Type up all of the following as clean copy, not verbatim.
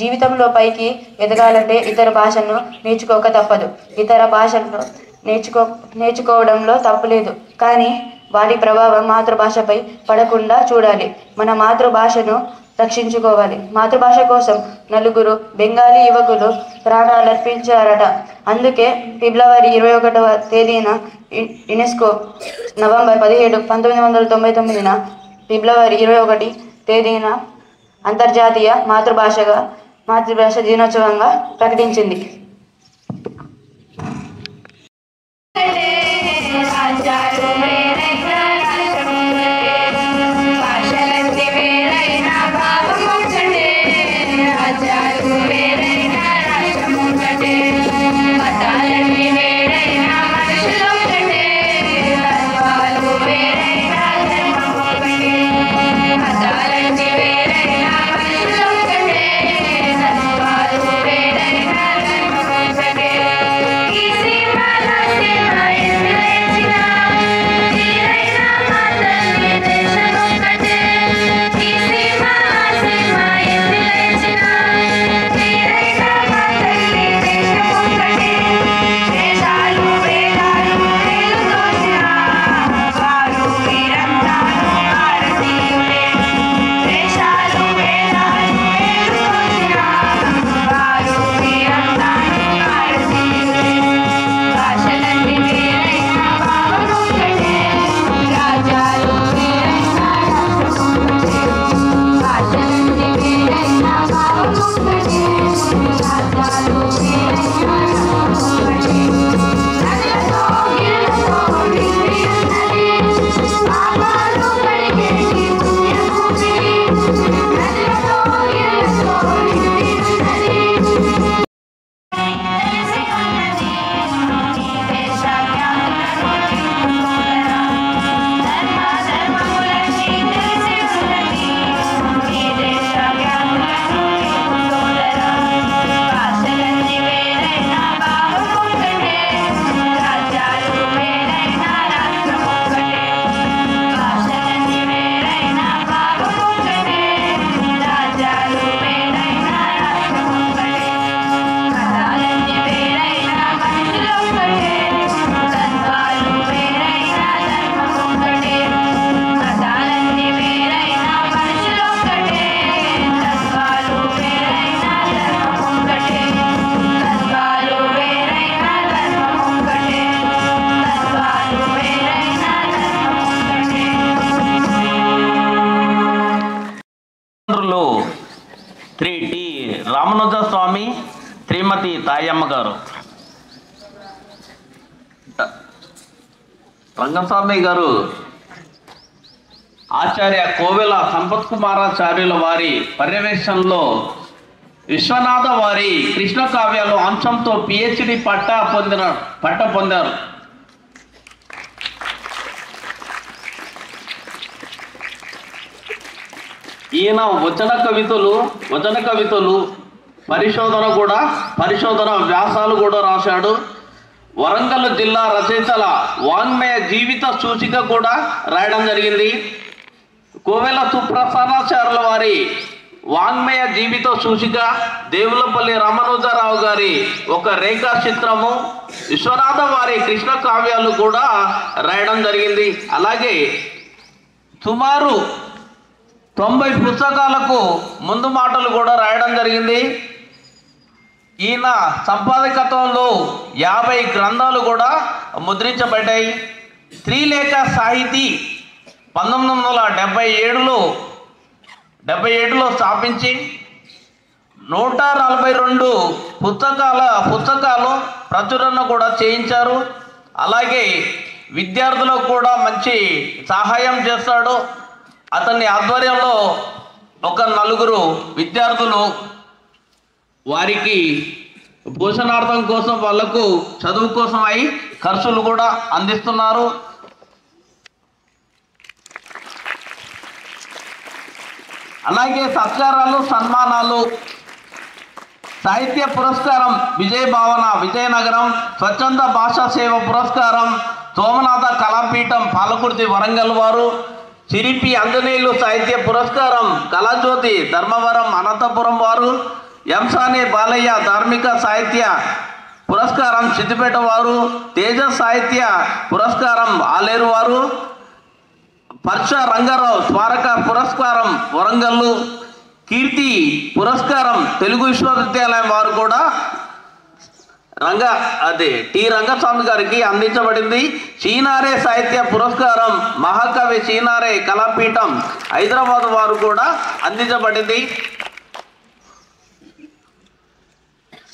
జీవితంలో పైకి ఎదగాలంటే ఇతర భాషలను నేర్చుకోక తప్పదు. ఇతర భాషలను నేర్చుకోవడంలో తప్పులేదు, కానీ వాటి ప్రభావం మాతృభాషపై పడకుండా చూడాలి. మన మాతృభాషను రక్షించుకోవాలి. మాతృభాష కోసం నలుగురు బెంగాలీ యువకులు ప్రాణాలర్పించారట. అందుకే ఫిబ్రవరి 21వ తేదీన యునెస్కో నవంబర్ 17, 1999న ఫిబ్రవరి 21 తేదీన అంతర్జాతీయ మాతృభాష దినోత్సవంగా ప్రకటించింది. శ్రీ టి రామానుజ స్వామి, శ్రీమతి తాయమ్మ గారు. రంగస్వామి గారు ఆచార్య కోవెల సంపత్ కుమారాచార్యుల వారి పర్యవేక్షణలో విశ్వనాథ వారి కృష్ణ కావ్యాలు అంశంతో పిహెచ్డి పట్ట పొందారు. ఈయన వచన కవితలు పరిశోధన వ్యాసాలు కూడా రాశాడు. వరంగల్ జిల్లా రచయితల వాంగ్మయ జీవిత సూచిక కూడా రాయడం జరిగింది. కోవెల సుప్రసన్నాచార్యుల వారి వాంగ్మయ జీవిత సూచిక, దేవులపల్లి రామానుజరావు గారి ఒక రేఖా చిత్రము, విశ్వనాథ వారి కృష్ణ కావ్యాలు కూడా రాయడం జరిగింది. అలాగే సుమారు 90 పుస్తకాలకు ముందు మాటలు కూడా రాయడం జరిగింది. ఈయన సంపాదకత్వంలో 50 గ్రంథాలు కూడా ముద్రించబడ్డాయి. శ్రీలేఖ సాహితీ 1977లో స్థాపించి 142 పుస్తకాలు ప్రచురణ కూడా చేయించారు. అలాగే విద్యార్థులకు కూడా మంచి సహాయం చేస్తాడు. అతని ఆధ్వర్యంలో ఒక 4 విద్యార్థులు వారికి పోషణార్థం కోసం వాళ్లకు చదువు కోసం అయి ఖర్చులు కూడా అందిస్తున్నారు. అలాగే సత్కారాలు, సన్మానాలు, సాహిత్య పురస్కారం విజయ భావన విజయనగరం, స్వచ్ఛంద భాషా సేవ పురస్కారం సోమనాథ కళాపీఠం పాలకుర్తి వరంగల్ వారు, సిరిపి అంజనేయులు సాహిత్య పురస్కారం కళాజ్యోతి ధర్మవరం అనంతపురం వారు, ఎంసాని బాలయ్య ధార్మిక సాహిత్య పురస్కారం సిద్దిపేట వారు, తేజ సాహిత్య పురస్కారం ఆలేరు వారు, పర్ష రంగారావు స్మారక పురస్కారం వరంగల్లు, కీర్తి పురస్కారం తెలుగు విశ్వవిద్యాలయం వారు కూడా టి రంగస్వామి గారికి అందించబడింది. చీనారే సాహిత్య పురస్కారం మహాకవి చీనారే కళాపీఠం హైదరాబాద్ వారు కూడా అందించబడింది.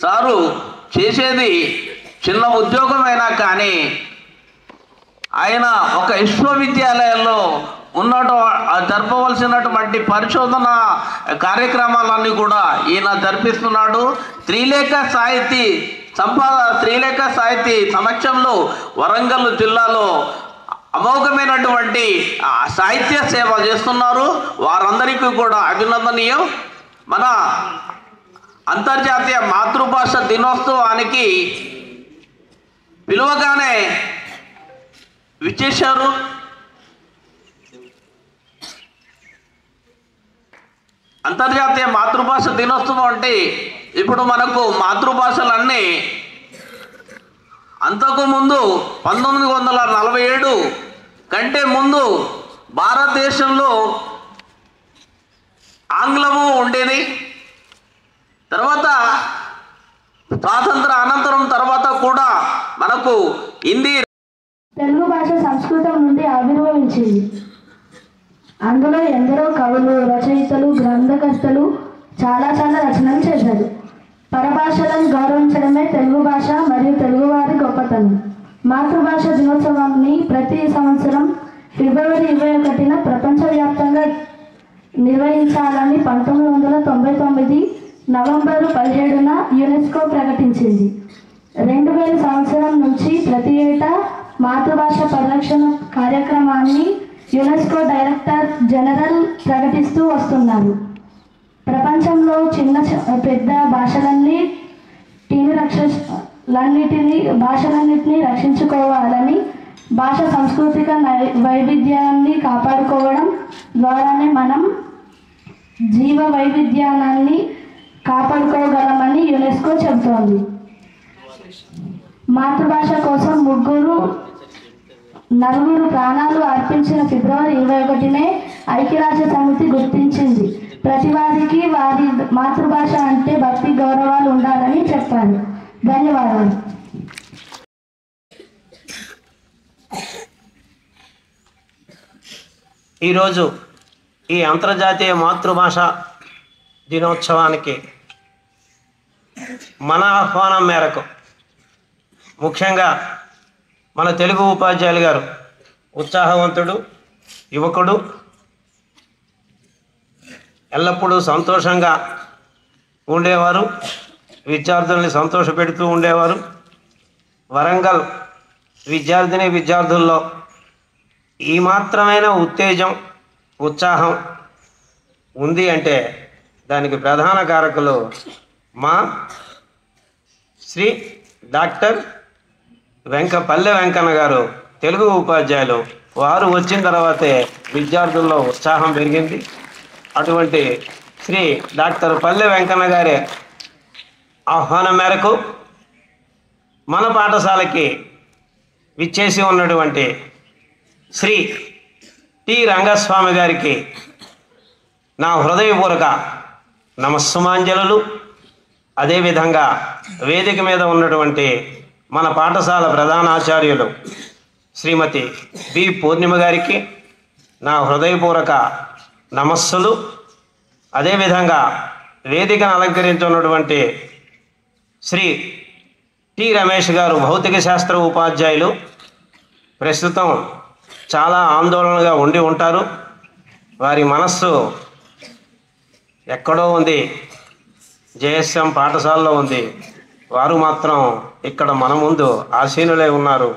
సారు చేసేది చిన్న ఉద్యోగమైనా కానీ ఆయన ఒక విశ్వవిద్యాలయంలో జరపవలసినటువంటి పరిశోధన కార్యక్రమాలన్నీ కూడా ఈయన జరిపిస్తున్నాడు. శ్రీలేఖ సాహితీ సమక్షంలో వరంగల్ జిల్లాలో అమోఘమైనటువంటి సాహిత్య సేవ చేస్తున్నారు. వారందరికీ కూడా అభినందనీయం. మన అంతర్జాతీయ మాతృభాష దినోత్సవానికి పిలువగానే విచ్చేశారు. అంతర్జాతీయ మాతృభాష దినోత్సవం అంటే ఇప్పుడు మనకు మాతృభాషలన్నీ అంతకుముందు 1947 కంటే ముందు భారతదేశంలో ఆంగ్లము ఉండేది. తర్వాత స్వాతంత్ర అనంతరం తర్వాత కూడా మనకు హిందీ. తెలుగు భాష సంస్కృతం నుండి ఆవిర్భవించింది. అందులో ఎందరో కవులు, రచయితలు, గ్రంథకర్తలు చాలా రచనలు చేశారు. పరభాషలను గౌరవించడమే తెలుగు భాష మరియు తెలుగువారి గొప్పతనం. మాతృభాష దినోత్సవాన్ని ప్రతి సంవత్సరం ఫిబ్రవరి 21న ప్రపంచవ్యాప్తంగా నిర్వహించాలని 1999 నవంబర్ 17న యునెస్కో ప్రకటించింది. 2000 సంవత్సరం నుంచి ప్రతి ఏటా మాతృభాష పరిరక్షణ కార్యక్రమాన్ని యునెస్కో డైరెక్టర్ జనరల్ ప్రకటిస్తూ వస్తున్నారు. ప్రపంచంలో చిన్న పెద్ద భాషలన్నిటినీ రక్షించుకోవాలని, భాష సాంస్కృతిక వైవిధ్యాన్ని కాపాడుకోవడం ద్వారానే మనం జీవ వైవిధ్యాన్ని కాపాడుకోగలమని యునెస్కో చెబుతోంది. మాతృభాష కోసం నలుగురు ప్రాణాలు అర్పించిన ఫిబ్రవరి 21నే ఐక్యరాజ్య సమితి గుర్తించింది. ప్రతి వారికి వారి మాతృభాష అంటే భక్తి గౌరవాలు ఉండాలని చెప్పారు. ధన్యవాదాలు. ఈరోజు ఈ అంతర్జాతీయ మాతృభాష దినోత్సవానికి మన ఆహ్వానం మేరకు ముఖ్యంగా మన తెలుగు ఉపాధ్యాయులు గారు ఉత్సాహవంతుడు, యువకుడు, ఎల్లప్పుడూ సంతోషంగా ఉండేవారు, విద్యార్థుల్ని సంతోషపెడుతూ ఉండేవారు. వరంగల్ విద్యార్థుల్లో ఈ మాత్రమైన ఉత్తేజం, ఉత్సాహం ఉంది అంటే దానికి ప్రధాన కారకులు మా శ్రీ డాక్టర్ పల్లె వెంకన్న గారు, తెలుగు ఉపాధ్యాయులు. వారు వచ్చిన తర్వాతే విద్యార్థుల్లో ఉత్సాహం పెరిగింది. అటువంటి శ్రీ డాక్టర్ పల్లె వెంకన్న గారి ఆహ్వానం మేరకు మన పాఠశాలకి విచ్చేసి ఉన్నటువంటి శ్రీ టి రంగస్వామి గారికి నా హృదయపూర్వక నమస్సుమాంజలు. అదేవిధంగా వేదిక మీద ఉన్నటువంటి మన పాఠశాల ప్రధానాచార్యులు శ్రీమతి బి పూర్ణిమ గారికి నా హృదయపూర్వక నమస్సులు. అదేవిధంగా వేదికను అలంకరించున్నటువంటి శ్రీ టి రమేష్ గారు, భౌతిక శాస్త్ర ఉపాధ్యాయులు, ప్రస్తుతం చాలా ఆందోళనగా ఉండి ఉంటారు. వారి మనస్సు ఎక్కడో ఉంది, జేఎస్ఎం పాఠశాలలో ఉంది. వారు మాత్రం ఇక్కడ మన ముందు ఆసీనులై ఉన్నారు.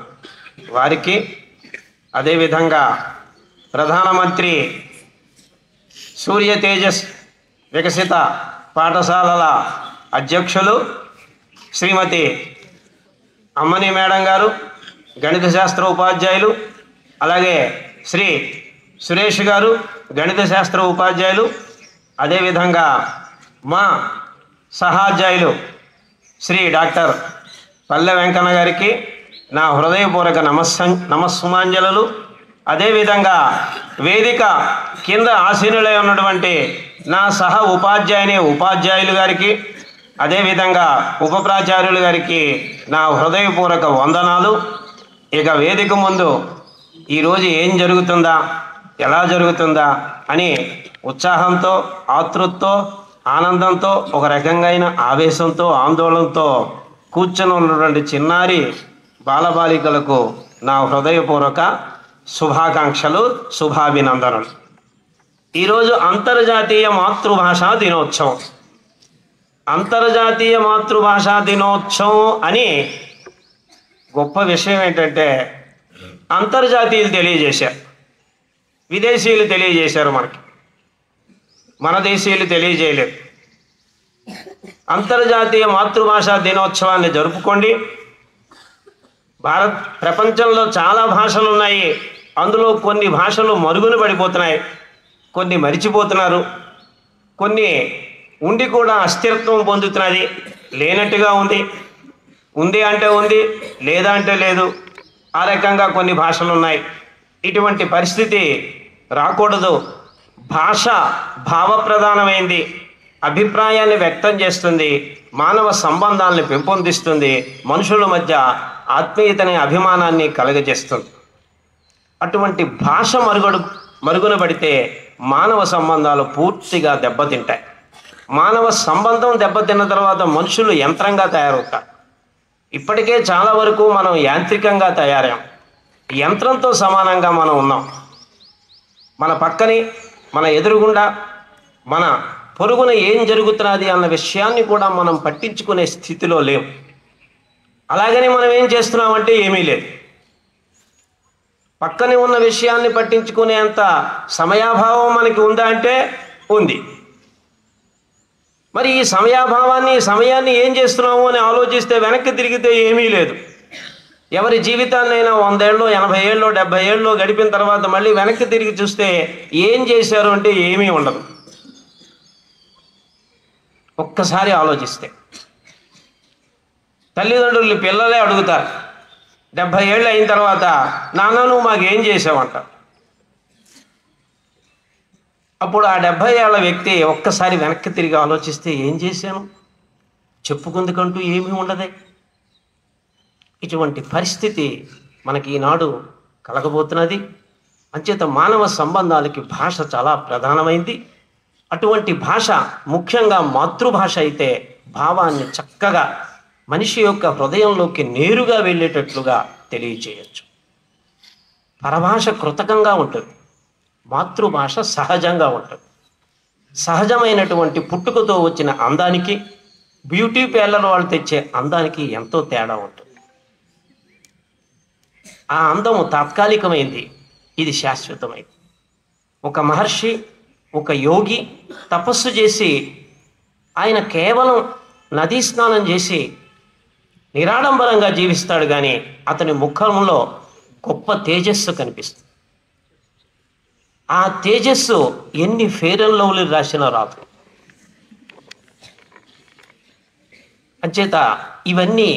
వారికి, అదేవిధంగా ప్రధానమంత్రి సూర్య తేజస్ వికసిత పాఠశాలల అధ్యక్షులు శ్రీమతి అమ్మని మేడం గారు, గణిత శాస్త్ర ఉపాధ్యాయులు, అలాగే శ్రీ సురేష్ గారు, గణిత శాస్త్ర ఉపాధ్యాయులు, అదేవిధంగా మా సహాధ్యాయులు శ్రీ డాక్టర్ పల్లె వెంకన్న గారికి నా హృదయపూర్వక నమస్సుమాంజలు. అదేవిధంగా వేదిక కింద ఆసీనులై ఉన్నటువంటి నా సహ ఉపాధ్యాయులు గారికి, అదేవిధంగా ఉప ప్రాచార్యులు గారికి నా హృదయపూర్వక వందనాలు. ఇక వేదిక ముందు ఈరోజు ఏం జరుగుతుందా, ఎలా జరుగుతుందా అని ఉత్సాహంతో, ఆతృతతో, ఆనందంతో, ఒక రకంగా ఆవేశంతో, ఆందోళనతో కూర్చొని ఉన్నటువంటి చిన్నారి బాలబాలికలకు నా హృదయపూర్వక శుభాకాంక్షలు, శుభాభినందనలు. ఈరోజు అంతర్జాతీయ మాతృభాషా దినోత్సవం. అంతర్జాతీయ మాతృభాషా దినోత్సవం అని గొప్ప విషయం ఏంటంటే అంతర్జాతీయులు తెలియజేశారు, విదేశీయులు తెలియజేశారు, మన దేశీయులు తెలియజేయలేదు. అంతర్జాతీయ మాతృభాషా దినోత్సవాన్ని జరుపుకోండి. ప్రపంచంలో చాలా భాషలు ఉన్నాయి. అందులో కొన్ని భాషలు మరుగున పడిపోతున్నాయి, కొన్ని మరిచిపోతున్నారు, కొన్ని ఉండి కూడా అస్థిరత్వం పొందుతున్నది, లేనట్టుగా ఉంది, ఉంది అంటే ఉంది, లేదా అంటే లేదు, ఆ రకంగా కొన్ని భాషలు ఉన్నాయి. ఇటువంటి పరిస్థితి రాకూడదు. భాష భావప్రధానమైంది, అభిప్రాయాన్ని వ్యక్తం చేస్తుంది, మానవ సంబంధాలను పెంపొందిస్తుంది, మనుషుల మధ్య ఆత్మీయతని, అభిమానాన్ని కలుగజేస్తుంది. అటువంటి భాష మరుగున పడితే మానవ సంబంధాలు పూర్తిగా దెబ్బతింటాయి. మానవ సంబంధం దెబ్బతిన్న తర్వాత మనుషులు యంత్రంగా తయారవుతారు. ఇప్పటికే చాలా వరకు మనం యాంత్రికంగా తయారాం, యంత్రంతో సమానంగా మనం ఉన్నాం. మన పక్కని, మన ఎదురుగుండా, మన పొరుగున ఏం జరుగుతున్నది అన్న విషయాన్ని కూడా మనం పట్టించుకునే స్థితిలో లేవు. అలాగని మనం ఏం చేస్తున్నామంటే ఏమీ లేదు. పక్కనే ఉన్న విషయాన్ని పట్టించుకునేంత సమయాభావం మనకి ఉందా అంటే ఉంది. మరి ఈ సమయాన్ని ఏం చేస్తున్నాము అని ఆలోచిస్తే వెనక్కి తిరిగితే ఏమీ లేదు. ఎవరి జీవితాన్నైనా 100 ఏళ్ళు, 80 ఏళ్ళు, 70 ఏళ్ళు గడిపిన తర్వాత మళ్ళీ వెనక్కి తిరిగి చూస్తే ఏం చేశారు అంటే ఏమీ ఉండదు. ఒక్కసారి ఆలోచిస్తే తల్లిదండ్రులు పిల్లలే అడుగుతారు 70 ఏళ్ళు అయిన తర్వాత, నాన్న నువ్వు మాకేం చేసావంట. అప్పుడు ఆ 70 ఏళ్ల వ్యక్తి ఒక్కసారి వెనక్కి తిరిగి ఆలోచిస్తే ఏం చేశాను, చెప్పుకుందుకంటూ ఏమీ ఉండదే. ఇటువంటి పరిస్థితి మనకి ఈనాడు కలగబోతున్నది. అంచేత మానవ సంబంధాలకి భాష చాలా ప్రధానమైంది. అటువంటి భాష ముఖ్యంగా మాతృభాష అయితే భావాన్ని చక్కగా మనిషి యొక్క హృదయంలోకి నేరుగా వెళ్ళేటట్లుగా తెలియచేయచ్చు. పరభాష కృతకంగా ఉంటుంది, మాతృభాష సహజంగా ఉంటుంది. సహజమైనటువంటి పుట్టుకతో వచ్చిన అందానికి, బ్యూటీ పార్లర్ వాళ్ళు తెచ్చే అందానికి ఎంతో తేడా ఉంటుంది. ఆ అందము తాత్కాలికమైంది, ఇది శాశ్వతమైంది. ఒక మహర్షి, ఒక యోగి తపస్సు చేసి ఆయన కేవలం నదీ స్నానం చేసి నిరాడంబరంగా జీవిస్తాడు, కానీ అతని ముఖంలో గొప్ప తేజస్సు కనిపిస్తుంది. ఆ తేజస్సు ఎన్ని ఫెయిర్ అండ్ లవ్లీ రాసినా రాదు. అంచేత ఇవన్నీ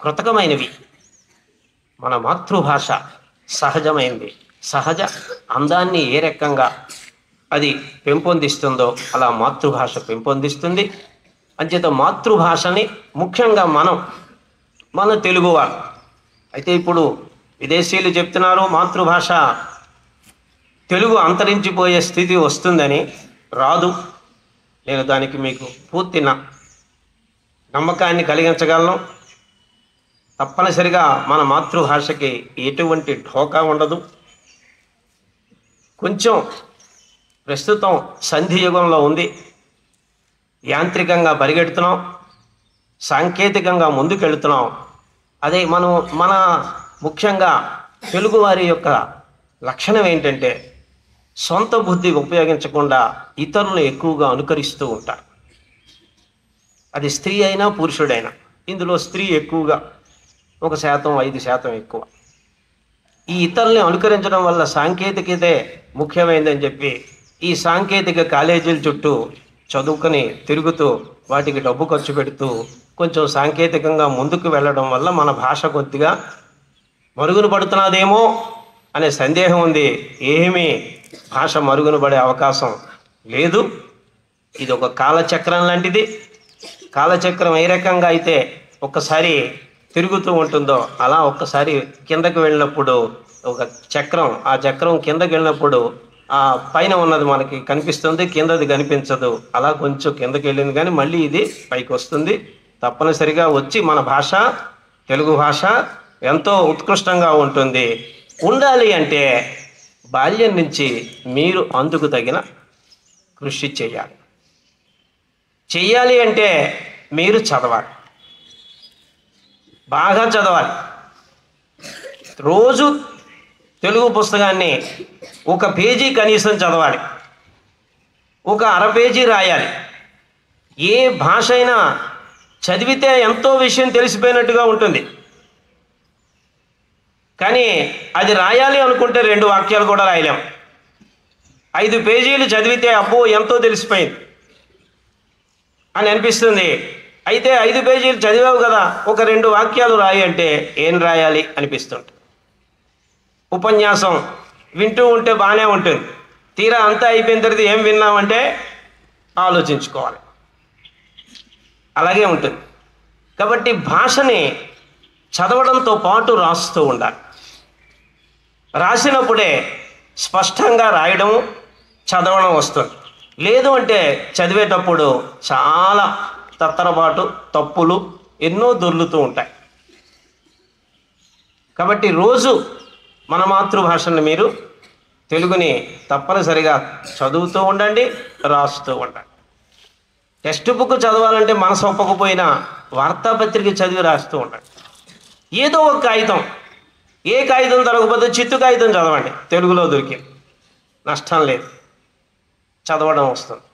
కృతకమైనవి. మన మాతృభాష సహజమైనది. సహజ అందాన్ని ఏ రకంగా అది పెంపొందిస్తుందో అలా మాతృభాష పెంపొందిస్తుంది. అంచేత మాతృభాషని ముఖ్యంగా మన తెలుగువారు అయితే ఇప్పుడు విదేశీయులు చెప్తున్నారు మాతృభాష తెలుగు అంతరించిపోయే స్థితి వస్తుందని. రాదు. నేను దానికి మీకు పూర్తి నమ్మకాన్ని కలిగించగలను. తప్పనిసరిగా మన మాతృభాషకి ఎటువంటి ఢోకా ఉండదు. కొంచెం ప్రస్తుతం సంధి యుగంలో ఉంది, యాంత్రికంగా పరిగెడుతున్నాం, సాంకేతికంగా ముందుకెళ్తున్నాం. అదే మన ముఖ్యంగా తెలుగువారి యొక్క లక్షణం ఏంటంటే సొంత బుద్ధి ఉపయోగించకుండా ఇతరులను ఎక్కువగా అనుకరిస్తూ ఉంటారు. అది స్త్రీ అయినా పురుషుడైనా. ఇందులో స్త్రీ ఎక్కువగా 1%, 5% ఎక్కువ. ఈ ఇతరుల్ని అనుకరించడం వల్ల సాంకేతికతే ముఖ్యమైనదని చెప్పి ఈ సాంకేతిక కాలేజీల చుట్టూ చదువుకొని తిరుగుతూ వాటికి డబ్బు ఖర్చు పెడుతూ కొంచెం సాంకేతికంగా ముందుకు వెళ్ళడం వల్ల మన భాష కొద్దిగా మరుగున పడుతున్నదేమో అనే సందేహం ఉంది. ఏమీ భాష మరుగున పడే అవకాశం లేదు. ఇది ఒక కాలచక్రం లాంటిది. కాలచక్రం ఏ రకంగా అయితే ఒక్కసారి తిరుగుతూ ఉంటుందో అలా ఒక్కసారి కిందకు వెళ్ళినప్పుడు ఒక చక్రం, ఆ చక్రం కిందకి వెళ్ళినప్పుడు ఆ పైన ఉన్నది మనకి కనిపిస్తుంది, కిందది కనిపించదు. అలా కొంచెం కిందకి వెళ్ళింది కానీ మళ్ళీ ఇది పైకి వస్తుంది. తప్పనిసరిగా వచ్చి మన భాష, తెలుగు భాష ఎంతో ఉత్కృష్టంగా ఉంటుంది. ఉండాలి అంటే బాల్యం నుంచి మీరు అందుకు తగిన కృషి చేయాలి. చెయ్యాలి అంటే మీరు చదవాలి, బాగా చదవాలి. రోజు తెలుగు పుస్తకాన్ని ఒక పేజీ కనీసం చదవాలి, ఒక అర పేజీ రాయాలి. ఏ భాష అయినా చదివితే ఎంతో విషయం తెలిసిపోయినట్టుగా ఉంటుంది. కానీ అది రాయాలి అనుకుంటే 2 వాక్యాలు కూడా రాయలేం. 5 పేజీలు చదివితే అబ్బో ఎంతో తెలిసిపోయింది అని అనిపిస్తుంది. అయితే 5 పేజీలు చదివావు కదా, ఒక 2 వాక్యాలు రాయి అంటే ఏం రాయాలి అనిపిస్తుంది. ఉపన్యాసం వింటూ ఉంటే బాగానే ఉంటుంది, తీరా అంతా అయిపోయిన తర్వాత ఏం విన్నామంటే ఆలోచించుకోవాలి. అలాగే ఉంటుంది. కాబట్టి భాషని చదవడంతో పాటు రాస్తూ ఉండాలి. రాసినప్పుడే స్పష్టంగా రాయడము, చదవడం వస్తుంది. లేదు అంటే చదివేటప్పుడు చాలా తత్తరపాటు, తప్పులు ఎన్నో దొర్లుతూ ఉంటాయి. కాబట్టి రోజు మన మాతృభాషను మీరు తెలుగుని తప్పనిసరిగా చదువుతూ ఉండండి, రాస్తూ ఉండండి. టెక్స్ట్ బుక్ చదవాలంటే మనసు ఒప్పకపోయినా వార్తాపత్రిక చదివి రాస్తూ ఉండండి. ఏదో ఒక కాగితం, ఏ కాగితం దొరకకపోతే చిత్తు కాగితం చదవండి, తెలుగులో దొరికి నష్టం లేదు, చదవడం వస్తుంది.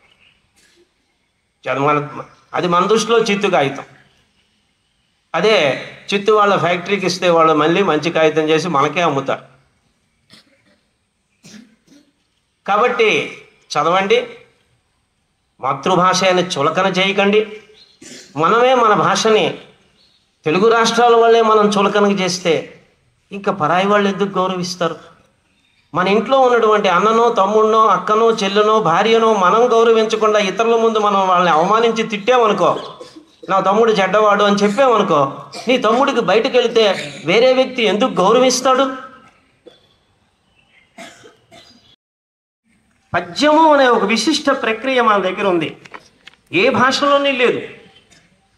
అది మన దృష్టిలో చిత్తు కాగితం. అదే చిత్తు వాళ్ళ ఫ్యాక్టరీకి ఇస్తే వాళ్ళు మళ్ళీ మంచి కాగితం చేసి మనకే అమ్ముతారు. కాబట్టి చదవండి, మాతృభాష అని చులకన చేయకండి. మనమే మన భాషని తెలుగు రాష్ట్రాల వాళ్ళే మనం చులకన చేస్తే ఇంకా పరాయి వాళ్ళు ఎందుకు గౌరవిస్తారు? మన ఇంట్లో ఉన్నటువంటి అన్ననో, తమ్ముడినో, అక్కనో, చెల్లెనో, భార్యనో మనం గౌరవించకుండా ఇతరుల ముందు మనం వాళ్ళని అవమానించి తిట్టామనుకో, నా తమ్ముడు చెడ్డవాడు అని చెప్పామనుకో, నీ తమ్ముడికి బయటకు వెళితే వేరే వ్యక్తి ఎందుకు గౌరవిస్తాడు? పద్యము అనే ఒక విశిష్ట ప్రక్రియ మన దగ్గర ఉంది, ఏ భాషలోనే లేదు.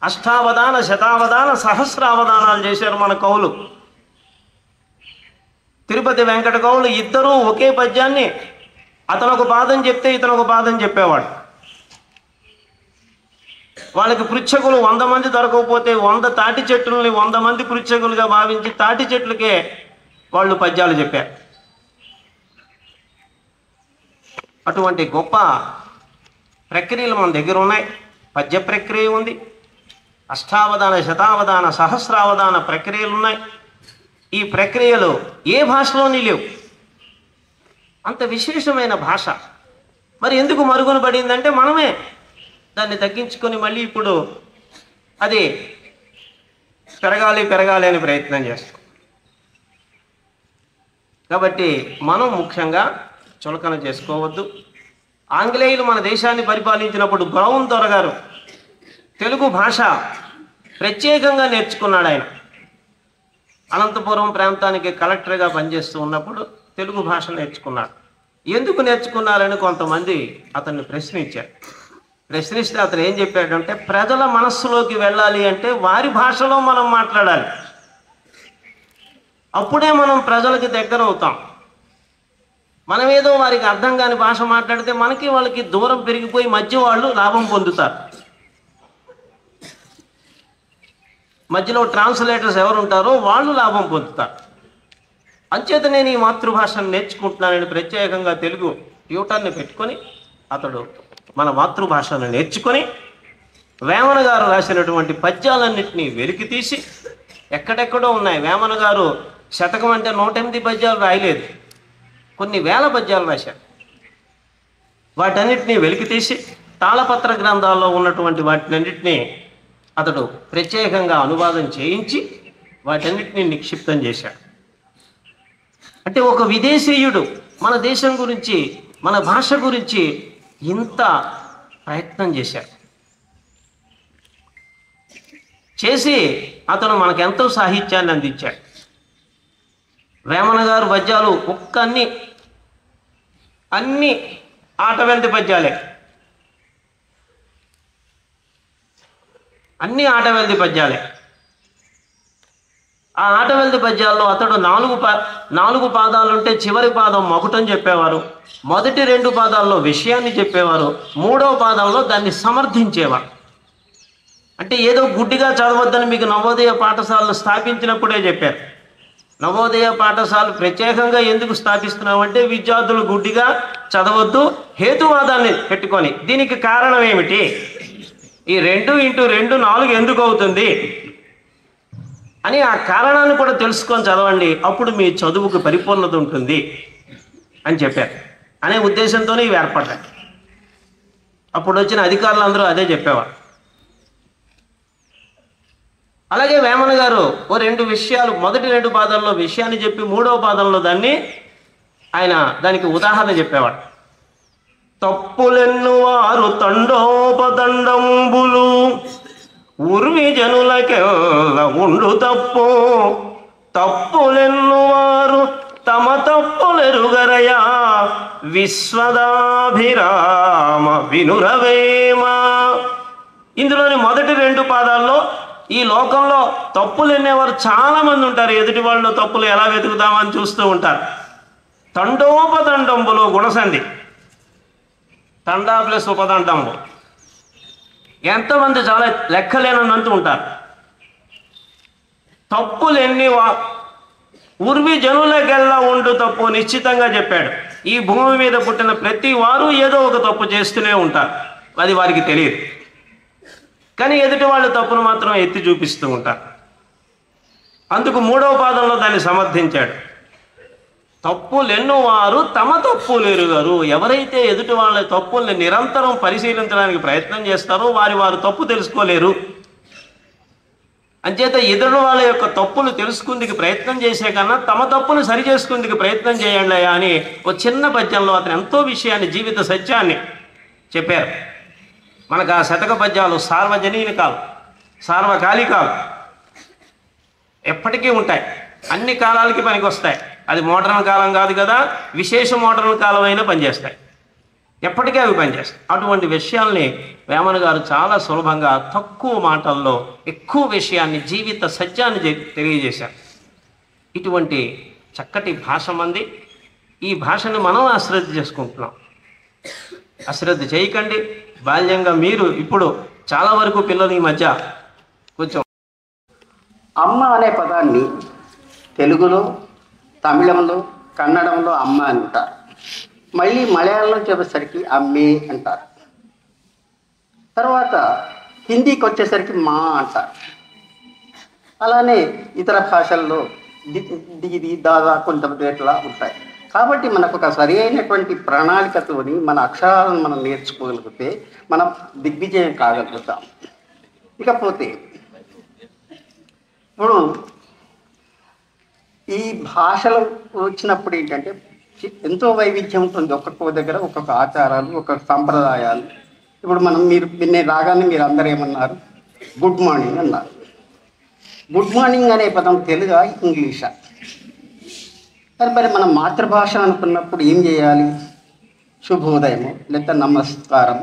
అష్టావధాన, శతావధాన, సహస్రావధానాలు చేశారు మన కవులు. తిరుపతి వెంకట కవులు ఇద్దరూ ఒకే పద్యాన్ని, అతను ఒక పాదం చెప్తే ఇతను ఒక పాదం చెప్పేవాడు. వాళ్ళకి పృచ్ఛకులు 100 మంది దొరకకపోతే 100 తాటి చెట్లని 100 మంది పృచ్ఛకులుగా భావించి తాటి చెట్లకే వాళ్ళు పద్యాలు చెప్పారు. అటువంటి గొప్ప ప్రక్రియలు మన దగ్గర ఉన్నాయి. పద్య ప్రక్రియ ఉంది, అష్టావధాన, శతావధాన, సహస్రావధాన ప్రక్రియలు ఉన్నాయి. ఈ ప్రక్రియలు ఏ భాషలోని లేవు. అంత విశేషమైన భాష మరి ఎందుకు మరుగున పడిందంటే మనమే దాన్ని తగ్గించుకొని మళ్ళీ ఇప్పుడు అది పెరగాలి అని ప్రయత్నం చేస్తాం. కాబట్టి మనం ముఖ్యంగా చులకన చేసుకోవద్దు. ఆంగ్లేయులు మన దేశాన్ని పరిపాలించినప్పుడు బ్రౌన్ దొర గారు తెలుగు భాష ప్రత్యేకంగా నేర్చుకున్నాడు. ఆయన అనంతపురం ప్రాంతానికి కలెక్టర్గా పనిచేస్తూ ఉన్నప్పుడు తెలుగు భాష నేర్చుకున్నాడు. ఎందుకు నేర్చుకున్నారని కొంతమంది అతన్ని ప్రశ్నించారు. ప్రశ్నిస్తే అతను ఏం చెప్పాడంటే, ప్రజల మనస్సులోకి వెళ్ళాలి అంటే వారి భాషలో మనం మాట్లాడాలి, అప్పుడే మనం ప్రజలకి దగ్గర అవుతాం. మనం ఏదో వారికి అర్థం కాని భాష మాట్లాడితే మనకి వాళ్ళకి దూరం పెరిగిపోయి మధ్య వాళ్ళు లాభం పొందుతారు. మధ్యలో ట్రాన్స్లేటర్స్ ఎవరు ఉంటారో వాళ్ళు లాభం పొందుతారు. అంచేత నేను ఈ మాతృభాషను నేర్చుకుంటున్నానని ప్రత్యేకంగా తెలుగు ట్యూటర్ని పెట్టుకొని అతడు మన మాతృభాషను నేర్చుకొని వేమన గారు రాసినటువంటి పద్యాలన్నింటినీ వెలికి తీసి, ఎక్కడెక్కడో ఉన్నాయి. వేమన గారు శతకం అంటే 108 పద్యాలు రాయలేదు, కొన్ని వేల పద్యాలు రాశారు. వాటన్నిటినీ వెలికి తీసి తాళపత్ర గ్రంథాల్లో ఉన్నటువంటి వాటినన్నిటినీ అతడు ప్రత్యేకంగా అనువాదం చేయించి వాటన్నిటిని నిక్షిప్తం చేశాడు. అంటే ఒక విదేశీయుడు మన దేశం గురించి, మన భాష గురించి ఇంత ప్రయత్నం చేశాడు. చేసి అతను మనకెంతో సాహిత్యాన్ని అందించాడు. వేమన గారు పద్యాలు అన్ని ఆటవెల్తి పద్యాలే, అన్ని ఆటవెల్తి పద్యాలే. ఆ ఆటవెల్తి పద్యాల్లో అతడు నాలుగు పాదాలుంటే చివరి పాదం మకుటని చెప్పేవారు. మొదటి 2 పాదాల్లో విషయాన్ని చెప్పేవారు. 3వ పాదంలో దాన్ని సమర్థించేవారు. అంటే ఏదో గుడ్డిగా చదవద్దని మీకు నవోదయ పాఠశాలలు స్థాపించినప్పుడే చెప్పారు. నవోదయ పాఠశాలలు ప్రత్యేకంగా ఎందుకు స్థాపిస్తున్నామంటే విద్యార్థులు గుడ్డిగా చదవద్దు, హేతువాదాన్ని పెట్టుకొని. దీనికి కారణం ఏమిటి, ఈ 2 × 2 4 ఎందుకు అవుతుంది అని ఆ కారణాన్ని కూడా తెలుసుకొని చదవండి, అప్పుడు మీ చదువుకు పరిపూర్ణత ఉంటుంది అని చెప్పారు. అనే ఉద్దేశంతోనే ఇవి ఏర్పడ్డాయి. అప్పుడు వచ్చిన అధికారులు అందరూ అదే చెప్పేవారు. అలాగే వేమన గారు ఓ 2 విషయాలు, మొదటి 2 పాదాల్లో విషయాన్ని చెప్పి 3వ పాదంలో దానికి ఉదాహరణ చెప్పేవాడు. తప్పులెన్నువారు తండోపతండంబులు ఉర్వి జనులకెల్ల ఉండు తప్పు, తప్పులెన్నువారు తమ తప్పులెరుగరయా విశ్వదాభిరామ వినురవేమ. ఇందులోని మొదటి 2 పాదాల్లో ఈ లోకంలో తప్పులు ఎన్నేవారు చాలామంది ఉంటారు. ఎదుటి వాళ్ళలో తప్పులు ఎలా వెతుకుతామని చూస్తూ ఉంటారు. తండోపతండంబులో గుణసంధి, తండా ప్లస్ ఉపదండంబు. ఎంతమంది చాలా లెక్కలేనంత ఉంటారు. తప్పులు ఉర్వి జనులకెల్లా ఉండు తప్పు నిశ్చితంగా చెప్పాడు. ఈ భూమి మీద పుట్టిన ప్రతి వారు ఏదో ఒక తప్పు చేస్తూనే ఉంటారు, అది వారికి తెలియదు. కానీ ఎదుటి వాళ్ళ తప్పును మాత్రం ఎత్తి చూపిస్తూ ఉంటారు. అందుకు 3వ పాదంలో దాన్ని సమర్థించాడు. తప్పులెన్నువారు తమ తప్పులు ఎరుగరు. ఎవరైతే ఎదుటి వాళ్ళ తప్పుల్ని నిరంతరం పరిశీలించడానికి ప్రయత్నం చేస్తారో వారు తప్పు తెలుసుకోలేరు. అంచేత ఎదుటి వాళ్ళ యొక్క తప్పులు తెలుసుకుందుకు ప్రయత్నం చేసే కన్నా తమ తప్పును సరి చేసుకుందుకు ప్రయత్నం చేయండి అని ఒక చిన్న పద్యంలో అతను ఎంతో విషయాన్ని, జీవిత సత్యాన్ని చెప్పారు. మనకు ఆ శతక పద్యాలు సార్వజనీనికాలు, సార్వకాలికాలు ఎప్పటికీ ఉంటాయి, అన్ని కాలాలకి పనికి వస్తాయి. అది మోడర్న్ కాలం కాదు కదా, విశేష మోడర్న్ కాలం అయినా పనిచేస్తాయి, ఎప్పటికీ అవి పనిచేస్తాయి. అటువంటి విషయాల్ని వేమన గారు చాలా సులభంగా తక్కువ మాటల్లో ఎక్కువ విషయాన్ని, జీవిత సత్యాన్ని తెలియజేశారు. ఇటువంటి చక్కటి భాష మంది. ఈ భాషను మనం అశ్రద్ధ చేసుకుంటున్నాం. అశ్రద్ధ చేయకండి. బాల్యంగా మీరు ఇప్పుడు చాలా వరకు పిల్లలు ఈ మధ్య కొంచెం అమ్మ అనే పదాన్ని తెలుగులో, తమిళంలో, కన్నడంలో అమ్మ అని అంటారు. మళ్ళీ మలయాళంలో చెప్పేసరికి అమ్మే అంటారు. తర్వాత హిందీకి వచ్చేసరికి మా అంటారు. అలానే ఇతర భాషల్లో ఇది దాదా కొంత రేట్లా ఉంటాయి. కాబట్టి మనకు ఒక సరి అయినటువంటి ప్రణాళికతోని మన అక్షరాలను మనం నేర్చుకోగలిగితే మనం దిగ్విజయం కాగలుగుతాం. ఇకపోతే ఇప్పుడు ఈ భాషలు వచ్చినప్పుడు ఏంటంటే ఎంతో వైవిధ్యం ఉంటుంది. ఒక్కొక్క దగ్గర ఒక్కొక్క ఆచారాలు, ఒక్కొక్క సంప్రదాయాలు. ఇప్పుడు మీరు నిన్నే రాగానే మీరు అందరూ ఏమన్నారు, గుడ్ మార్నింగ్ అన్నారు. గుడ్ మార్నింగ్ అనే పదం తెలుగా, ఇంగ్లీషా? మరి మన మాతృభాష అనుకున్నప్పుడు ఏం చేయాలి? శుభోదయము లేదా నమస్కారం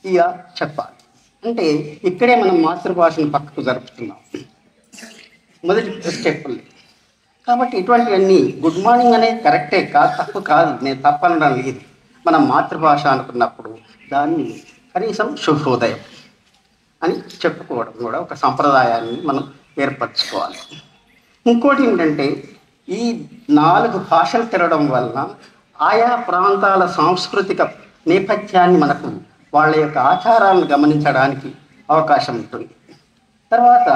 ఇక చెప్పాలి. అంటే ఇక్కడే మనం మాతృభాషను పక్కకు జరుపుతున్నాం, మొదటి స్టెప్పులు. కాబట్టి ఇటువంటివన్నీ గుడ్ మార్నింగ్ అనేది కరెక్టే కాదు, తప్పు కాదు, నేను తప్పనడం లేదు. మన మాతృభాష అనుకున్నప్పుడు దాన్ని కనీసం శుభోదయం అని చెప్పుకోవడం కూడా ఒక సంప్రదాయాన్ని మనం ఏర్పరచుకోవాలి. ఇంకోటి ఏంటంటే ఈ 4 భాషలు తిరగడం వలన ఆయా ప్రాంతాల సాంస్కృతిక నేపథ్యాన్ని మనకు, వాళ్ళ యొక్క ఆచారాలను గమనించడానికి అవకాశం ఉంటుంది. తర్వాత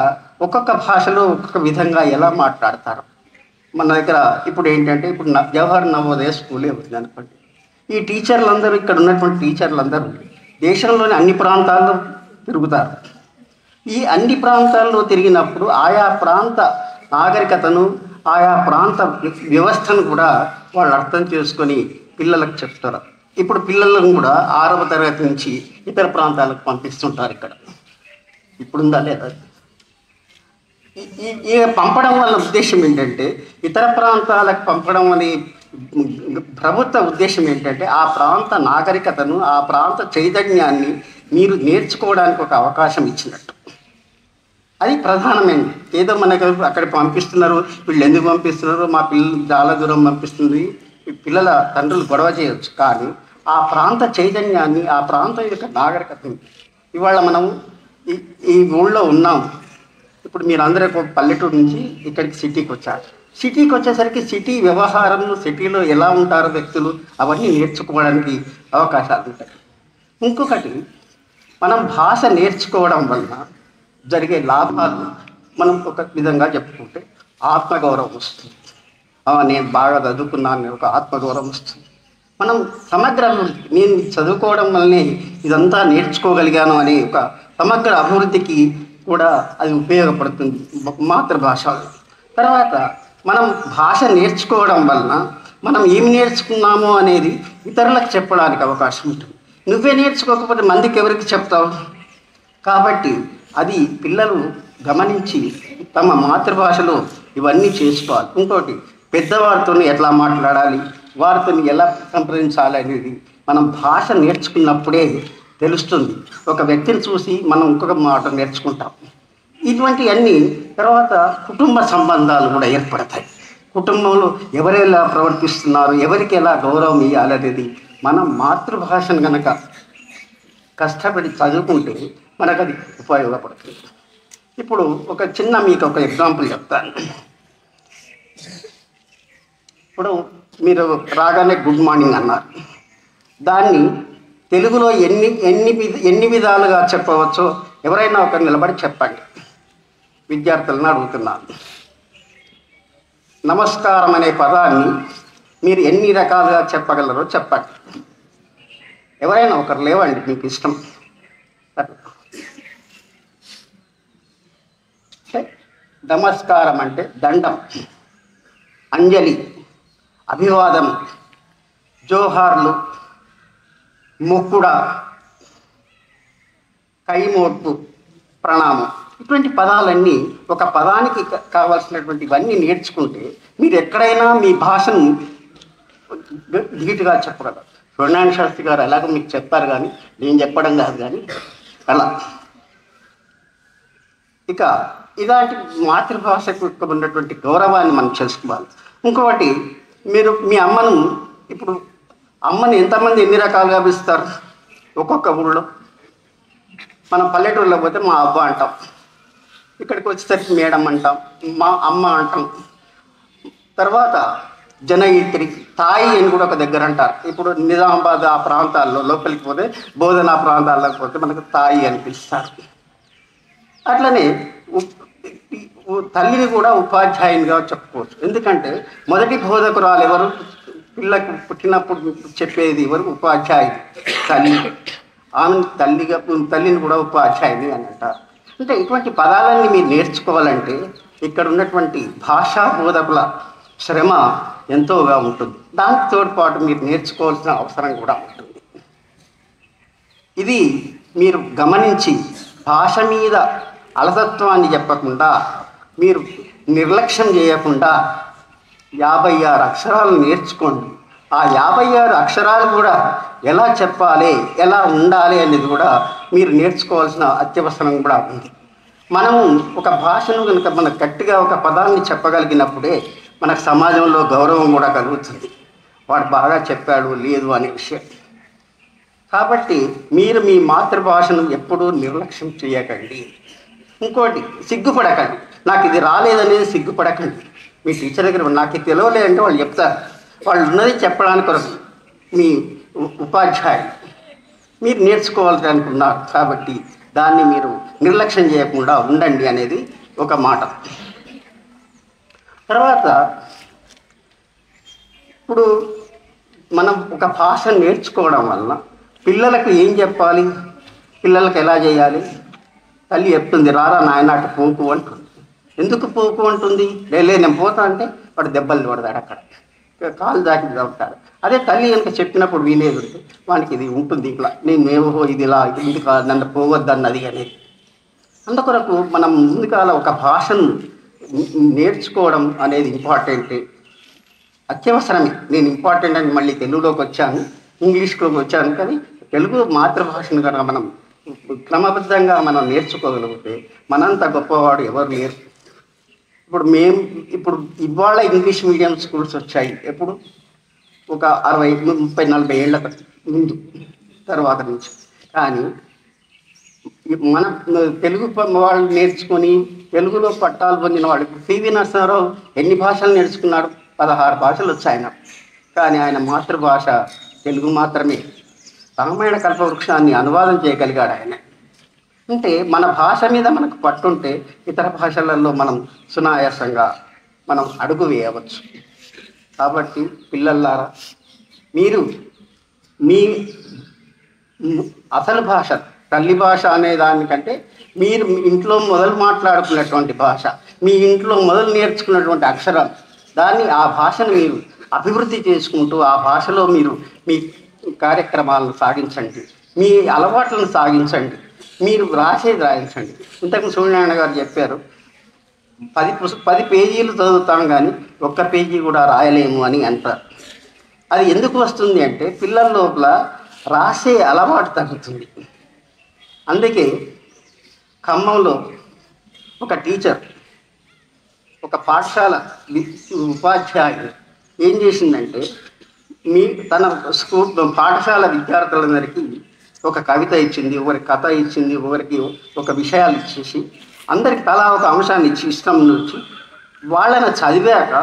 ఒక్కొక్క భాషలో ఒక్కొక్క విధంగా ఎలా మాట్లాడతారు. మన దగ్గర ఇప్పుడు ఏంటంటే ఇప్పుడు జవహర్ నవోదయ స్కూలే ఉంది అనుకోండి. ఈ టీచర్లందరూ, ఇక్కడ ఉన్నటువంటి టీచర్లందరూ దేశంలోని అన్ని ప్రాంతాల్లో తిరుగుతారు. ఈ అన్ని ప్రాంతాల్లో తిరిగినప్పుడు ఆయా ప్రాంత నాగరికతను, ఆయా ప్రాంత వ్యవస్థను కూడా వాళ్ళు అర్థం చేసుకొని పిల్లలకు చెప్తారు. ఇప్పుడు పిల్లలను కూడా 6వ తరగతి నుంచి ఇతర ప్రాంతాలకు పంపిస్తుంటారు. ఇక్కడ ఇప్పుడుందా లేదా? ఈ పంపడం వల్ల ఉద్దేశం ఏంటంటే, ఇతర ప్రాంతాలకు పంపడం అనే ప్రభుత్వ ఉద్దేశం ఏంటంటే, ఆ ప్రాంత నాగరికతను, ఆ ప్రాంత చైతన్యాన్ని మీరు నేర్చుకోవడానికి ఒక అవకాశం ఇచ్చినట్టు. అది ప్రధానమైనది. ఏదో మనకు అక్కడ పంపిస్తున్నారు, వీళ్ళు ఎందుకు పంపిస్తున్నారు, మా పిల్లలు చాలా దూరం పంపిస్తుంది, పిల్లల తండ్రులు గొడవ చేయవచ్చు. కానీ ఆ ప్రాంత చైతన్యాన్ని, ఆ ప్రాంతం యొక్క నాగరికతను, ఇవాళ మనం ఈ ఊళ్ళో ఉన్నాం. ఇప్పుడు మీరు అందరూ పల్లెటూరు నుంచి ఇక్కడికి సిటీకి వచ్చారు. సిటీకి వచ్చేసరికి సిటీ వ్యవహారం, సిటీలో ఎలా ఉంటారో వ్యక్తులు, అవన్నీ నేర్చుకోవడానికి అవకాశాలు ఉంటాయి. ఇంకొకటి, మనం భాష నేర్చుకోవడం వలన జరిగే లాభాలు మనం ఒక విధంగా చెప్పుకుంటే ఆత్మగౌరవం వస్తుంది. నేను బాగా చదువుకున్నాను, ఒక ఆత్మగౌరవం వస్తుంది. మనం సమగ్ర అభివృద్ధి, నేను చదువుకోవడం వల్లనే ఇదంతా నేర్చుకోగలిగాను అనే ఒక సమగ్ర అభివృద్ధికి కూడా అది ఉపయోగపడుతుంది మాతృభాష. తర్వాత మనం భాష నేర్చుకోవడం వలన మనం ఏమి నేర్చుకున్నామో అనేది ఇతరులకు చెప్పడానికి అవకాశం ఉంటుంది. నువ్వే నేర్చుకోకపోతే మందికి ఎవరికి చెప్తావు? కాబట్టి అది పిల్లలు గమనించి తమ మాతృభాషలో ఇవన్నీ చేసుకోవాలి. ఇంకోటి, పెద్దవారితో ఎట్లా మాట్లాడాలి, వారితో ఎలా సంప్రదించాలి అనేది మనం భాష నేర్చుకున్నప్పుడే తెలుస్తుంది. ఒక వ్యక్తిని చూసి మనం ఇంకొక మాట నేర్చుకుంటాం. ఇటువంటివన్నీ తర్వాత కుటుంబ సంబంధాలు కూడా ఏర్పడతాయి. కుటుంబంలో ఎవరెలా ప్రవర్తిస్తున్నారు, ఎవరికి ఎలా గౌరవం ఇవ్వాలనేది మనం మాతృభాషను కనుక కష్టపడి చదువుకుంటే మనకు అది ఉపయోగపడుతుంది. ఇప్పుడు మీకు ఒక ఎగ్జాంపుల్ చెప్తాను. ఇప్పుడు మీరు రాగానే గుడ్ మార్నింగ్ అన్నారు. దాన్ని తెలుగులో ఎన్ని విధాలుగా చెప్పవచ్చో ఎవరైనా ఒకరు నిలబడి చెప్పండి. విద్యార్థులను అడుగుతున్నాను. నమస్కారం అనే పదాన్ని మీరు ఎన్ని రకాలుగా చెప్పగలరో చెప్పండి. ఎవరైనా ఒకరు లేవండి, మీకు ఇష్టం. నమస్కారం అంటే దండం, అంజలి, అభివాదం, జోహార్లు, మొక్కుడ, కైమోట్టు, ప్రణామం. ఇటువంటి పదాలన్నీ ఒక పదానికి కావాల్సినటువంటివన్నీ నేర్చుకుంటే మీరు ఎక్కడైనా మీ భాషను ధీటుగా చెప్పగలరు. సూర్యనారాయణ శాస్త్రి గారు ఎలాగో మీకు చెప్పారు, కానీ నేను చెప్పడం కాదు, కానీ అలా. ఇక ఇలాంటి మాతృభాషకు ఉన్నటువంటి గౌరవాన్ని మనం తెలుసుకోవాలి. ఇంకొకటి, మీరు మీ అమ్మను, ఇప్పుడు అమ్మని ఎంతమంది ఎన్ని రకాలుగా పిలుస్తారు ఒక్కొక్క ఊళ్ళో? మనం పల్లెటూరులో పోతే మా అవ్వ అంటాం, ఇక్కడికి వచ్చేసరికి మేడం అంటాం, మా అమ్మ అంటాం. తర్వాత జనయిత్రి, తాయి అని కూడా ఒక దగ్గర అంటారు. ఇప్పుడు నిజామాబాద్ ఆ ప్రాంతాల్లో లోపలికి పోతే, బోధనా ప్రాంతాల్లోకి పోతే మనకు తాయి అని పిలుస్తారు. అట్లనే తల్లిని కూడా ఉపాధ్యాయునిగా చెప్పుకోవచ్చు. ఎందుకంటే మొదటి బోధకురాలు ఎవరు? పిల్లకు పుట్టినప్పుడు చెప్పేది ఎవరు? ఉపాధ్యాయుని తల్లి. ఆమె తల్లిని కూడా ఉపాధ్యాయుని అని అంటారు. అంటే ఇటువంటి పదాలన్నీ మీరు నేర్చుకోవాలంటే ఇక్కడ ఉన్నటువంటి భాషా బోధకుల శ్రమ ఎంతోగా ఉంటుంది. దానితో పాటు మీరు నేర్చుకోవాల్సిన అవసరం కూడా ఉంటుంది. ఇది మీరు గమనించి భాష మీద అలసత్వాన్ని చెప్పకుండా, మీరు నిర్లక్ష్యం చేయకుండా 56 అక్షరాలు నేర్చుకోండి. ఆ 56 అక్షరాలు కూడా ఎలా చెప్పాలి, ఎలా ఉండాలి అనేది కూడా మీరు నేర్చుకోవాల్సిన అత్యవసరం కూడా ఉంది. మనము ఒక భాషను కనుక మనకు గట్టిగా ఒక పదాన్ని చెప్పగలిగినప్పుడే మనకు సమాజంలో గౌరవం కూడా కలుగుతుంది. వాడు బాగా చెప్పాడు లేదు అనే విషయం. కాబట్టి మీరు మీ మాతృభాషను ఎప్పుడూ నిర్లక్ష్యం చేయకండి. ఇంకోటి, సిగ్గుపడకండి. నాకు ఇది రాలేదనేది సిగ్గుపడకండి. మీ టీచర్ దగ్గర నాకు ఇది తెలియలేదంటే వాళ్ళు చెప్తారు. వాళ్ళు ఉన్నది చెప్పడానికి కొరకు మీ ఉపాధ్యాయులు మీరు నేర్చుకోవాలని ఉన్నారు. కాబట్టి దాన్ని మీరు నిర్లక్ష్యం చేయకుండా ఉండండి అనేది ఒక మాట. తర్వాత ఇప్పుడు మనం ఒక భాష నేర్చుకోవడం వలన పిల్లలకు ఏం చెప్పాలి, పిల్లలకు ఎలా చేయాలి? తల్లి చెప్తుంది, రారా నాయన అటు పోకు అంటుంది. ఎందుకు పోకు అంటుంది? లే నేను పోతా అంటే వాడు దెబ్బలు పడతాడు, అక్కడ కాలు దాకి ఉంటాడు. అదే తల్లి కనుక చెప్పినప్పుడు వినేది ఉంటే వానికి ఇది ఉంటుంది, ఇట్లా నేను ఏవో ఇది ఇలా ఎందుకు నన్ను పోవద్దన్నది అనేది. అందుకొరకు మనం ముందుకాల ఒక భాషను నేర్చుకోవడం అనేది ఇంపార్టెంట్, అత్యవసరమే. నేను ఇంపార్టెంట్ అని మళ్ళీ తెలుగులోకి వచ్చాను, ఇంగ్లీష్లోకి వచ్చాను. కానీ తెలుగు మాతృభాషను కనుక మనం క్రమబద్ధంగా మనం నేర్చుకోగలిగితే మనంత గొప్పవాడు ఎవరు లేరు. ఇప్పుడు ఇవాళ ఇంగ్లీష్ మీడియం స్కూల్స్ వచ్చాయి. ఎప్పుడు ఒక 60, 30, 40 ఏళ్ల ముందు తర్వాత నుంచి. కానీ మన తెలుగు వాళ్ళు నేర్చుకొని తెలుగులో పట్టాలు పొందిన వాళ్ళు, పివి నరసింహారావు ఎన్ని భాషలు నేర్చుకున్నాడు? 16 భాషలు వచ్చాయి ఆయన. కానీ ఆయన మాతృభాష తెలుగు మాత్రమే. రామాయణ కల్పవృక్షాన్ని అనువాదం చేయగలిగాడు ఆయన. అంటే మన భాష మీద మనకు పట్టుంటే ఇతర భాషలలో మనం సునాయాసంగా మనం అడుగు వేయవచ్చు. కాబట్టి పిల్లలారా, మీరు మీ అసలు భాష, తల్లి భాష అనే దానికంటే మీరు మీ ఇంట్లో మొదలు మాట్లాడుకున్నటువంటి భాష, మీ ఇంట్లో మొదలు నేర్చుకున్నటువంటి అక్షరాలు, దాన్ని ఆ భాషను మీరు అభివృద్ధి చేసుకుంటూ ఆ భాషలో మీరు మీ కార్యక్రమాలను సాగించండి, మీ అలవాట్లను సాగించండి, మీరు రాసేది రాయించండి. ఇంతకు సూర్యనారాయణ గారు చెప్పారు, 10 పేజీలు చదువుతాం కానీ 1 పేజీ కూడా రాయలేము అని అంటారు. అది ఎందుకు వస్తుంది అంటే పిల్లల లోపల రాసే అలవాటు తగ్గుతుంది. అందుకే ఖమ్మంలో ఒక టీచర్, ఒక పాఠశాల ఉపాధ్యాయుడు ఏం చేసిందంటే తన పాఠశాల విద్యార్థులందరికీ ఒక కవిత ఇచ్చింది, ఒకరికి కథ ఇచ్చింది, ఒకరికి ఒక విషయాలు ఇచ్చేసి అందరికి తలా ఒక అంశాన్ని ఇచ్చి ఇష్టం నుంచి వాళ్ళని చదివాక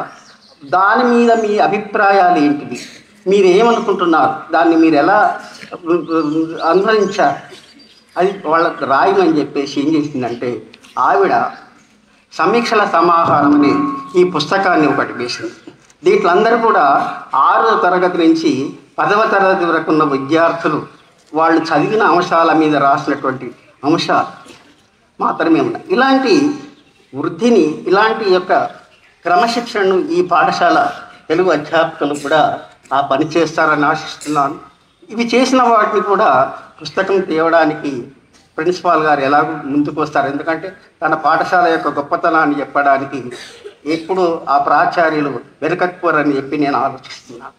దాని మీద మీ అభిప్రాయాలు ఏంటిది, మీరు ఏమనుకుంటున్నారు, దాన్ని మీరు ఎలా అనుభవించారు, అది వాళ్ళకి రాయమని చెప్పేసి ఏం చేసిందంటే ఆవిడ సమీక్షల సమాహారం అనే ఈ పుస్తకాన్ని ఒకటి వేసింది. దీంట్లో అందరూ కూడా 6వ తరగతి నుంచి 10వ తరగతి వరకు ఉన్న విద్యార్థులు వాళ్ళు చదివిన అంశాల మీద రాసినటువంటి అంశాలు మాత్రమే ఉన్నాయి. ఇలాంటి వృద్ధిని, ఇలాంటి యొక్క క్రమశిక్షణను ఈ పాఠశాల తెలుగు అధ్యాపకులు కూడా ఆ పని చేస్తారని ఆశిస్తున్నాను. ఇవి చేసిన వాటిని కూడా పుస్తకం తేవడానికి ప్రిన్సిపాల్ గారు ఎలాగో ముందుకు వస్తారు. ఎందుకంటే తన పాఠశాల యొక్క గొప్పతనాన్ని చెప్పడానికి ఎప్పుడు ఆ ప్రాచార్యులు వెనకకపోరని చెప్పి నేను ఆలోచిస్తున్నాను.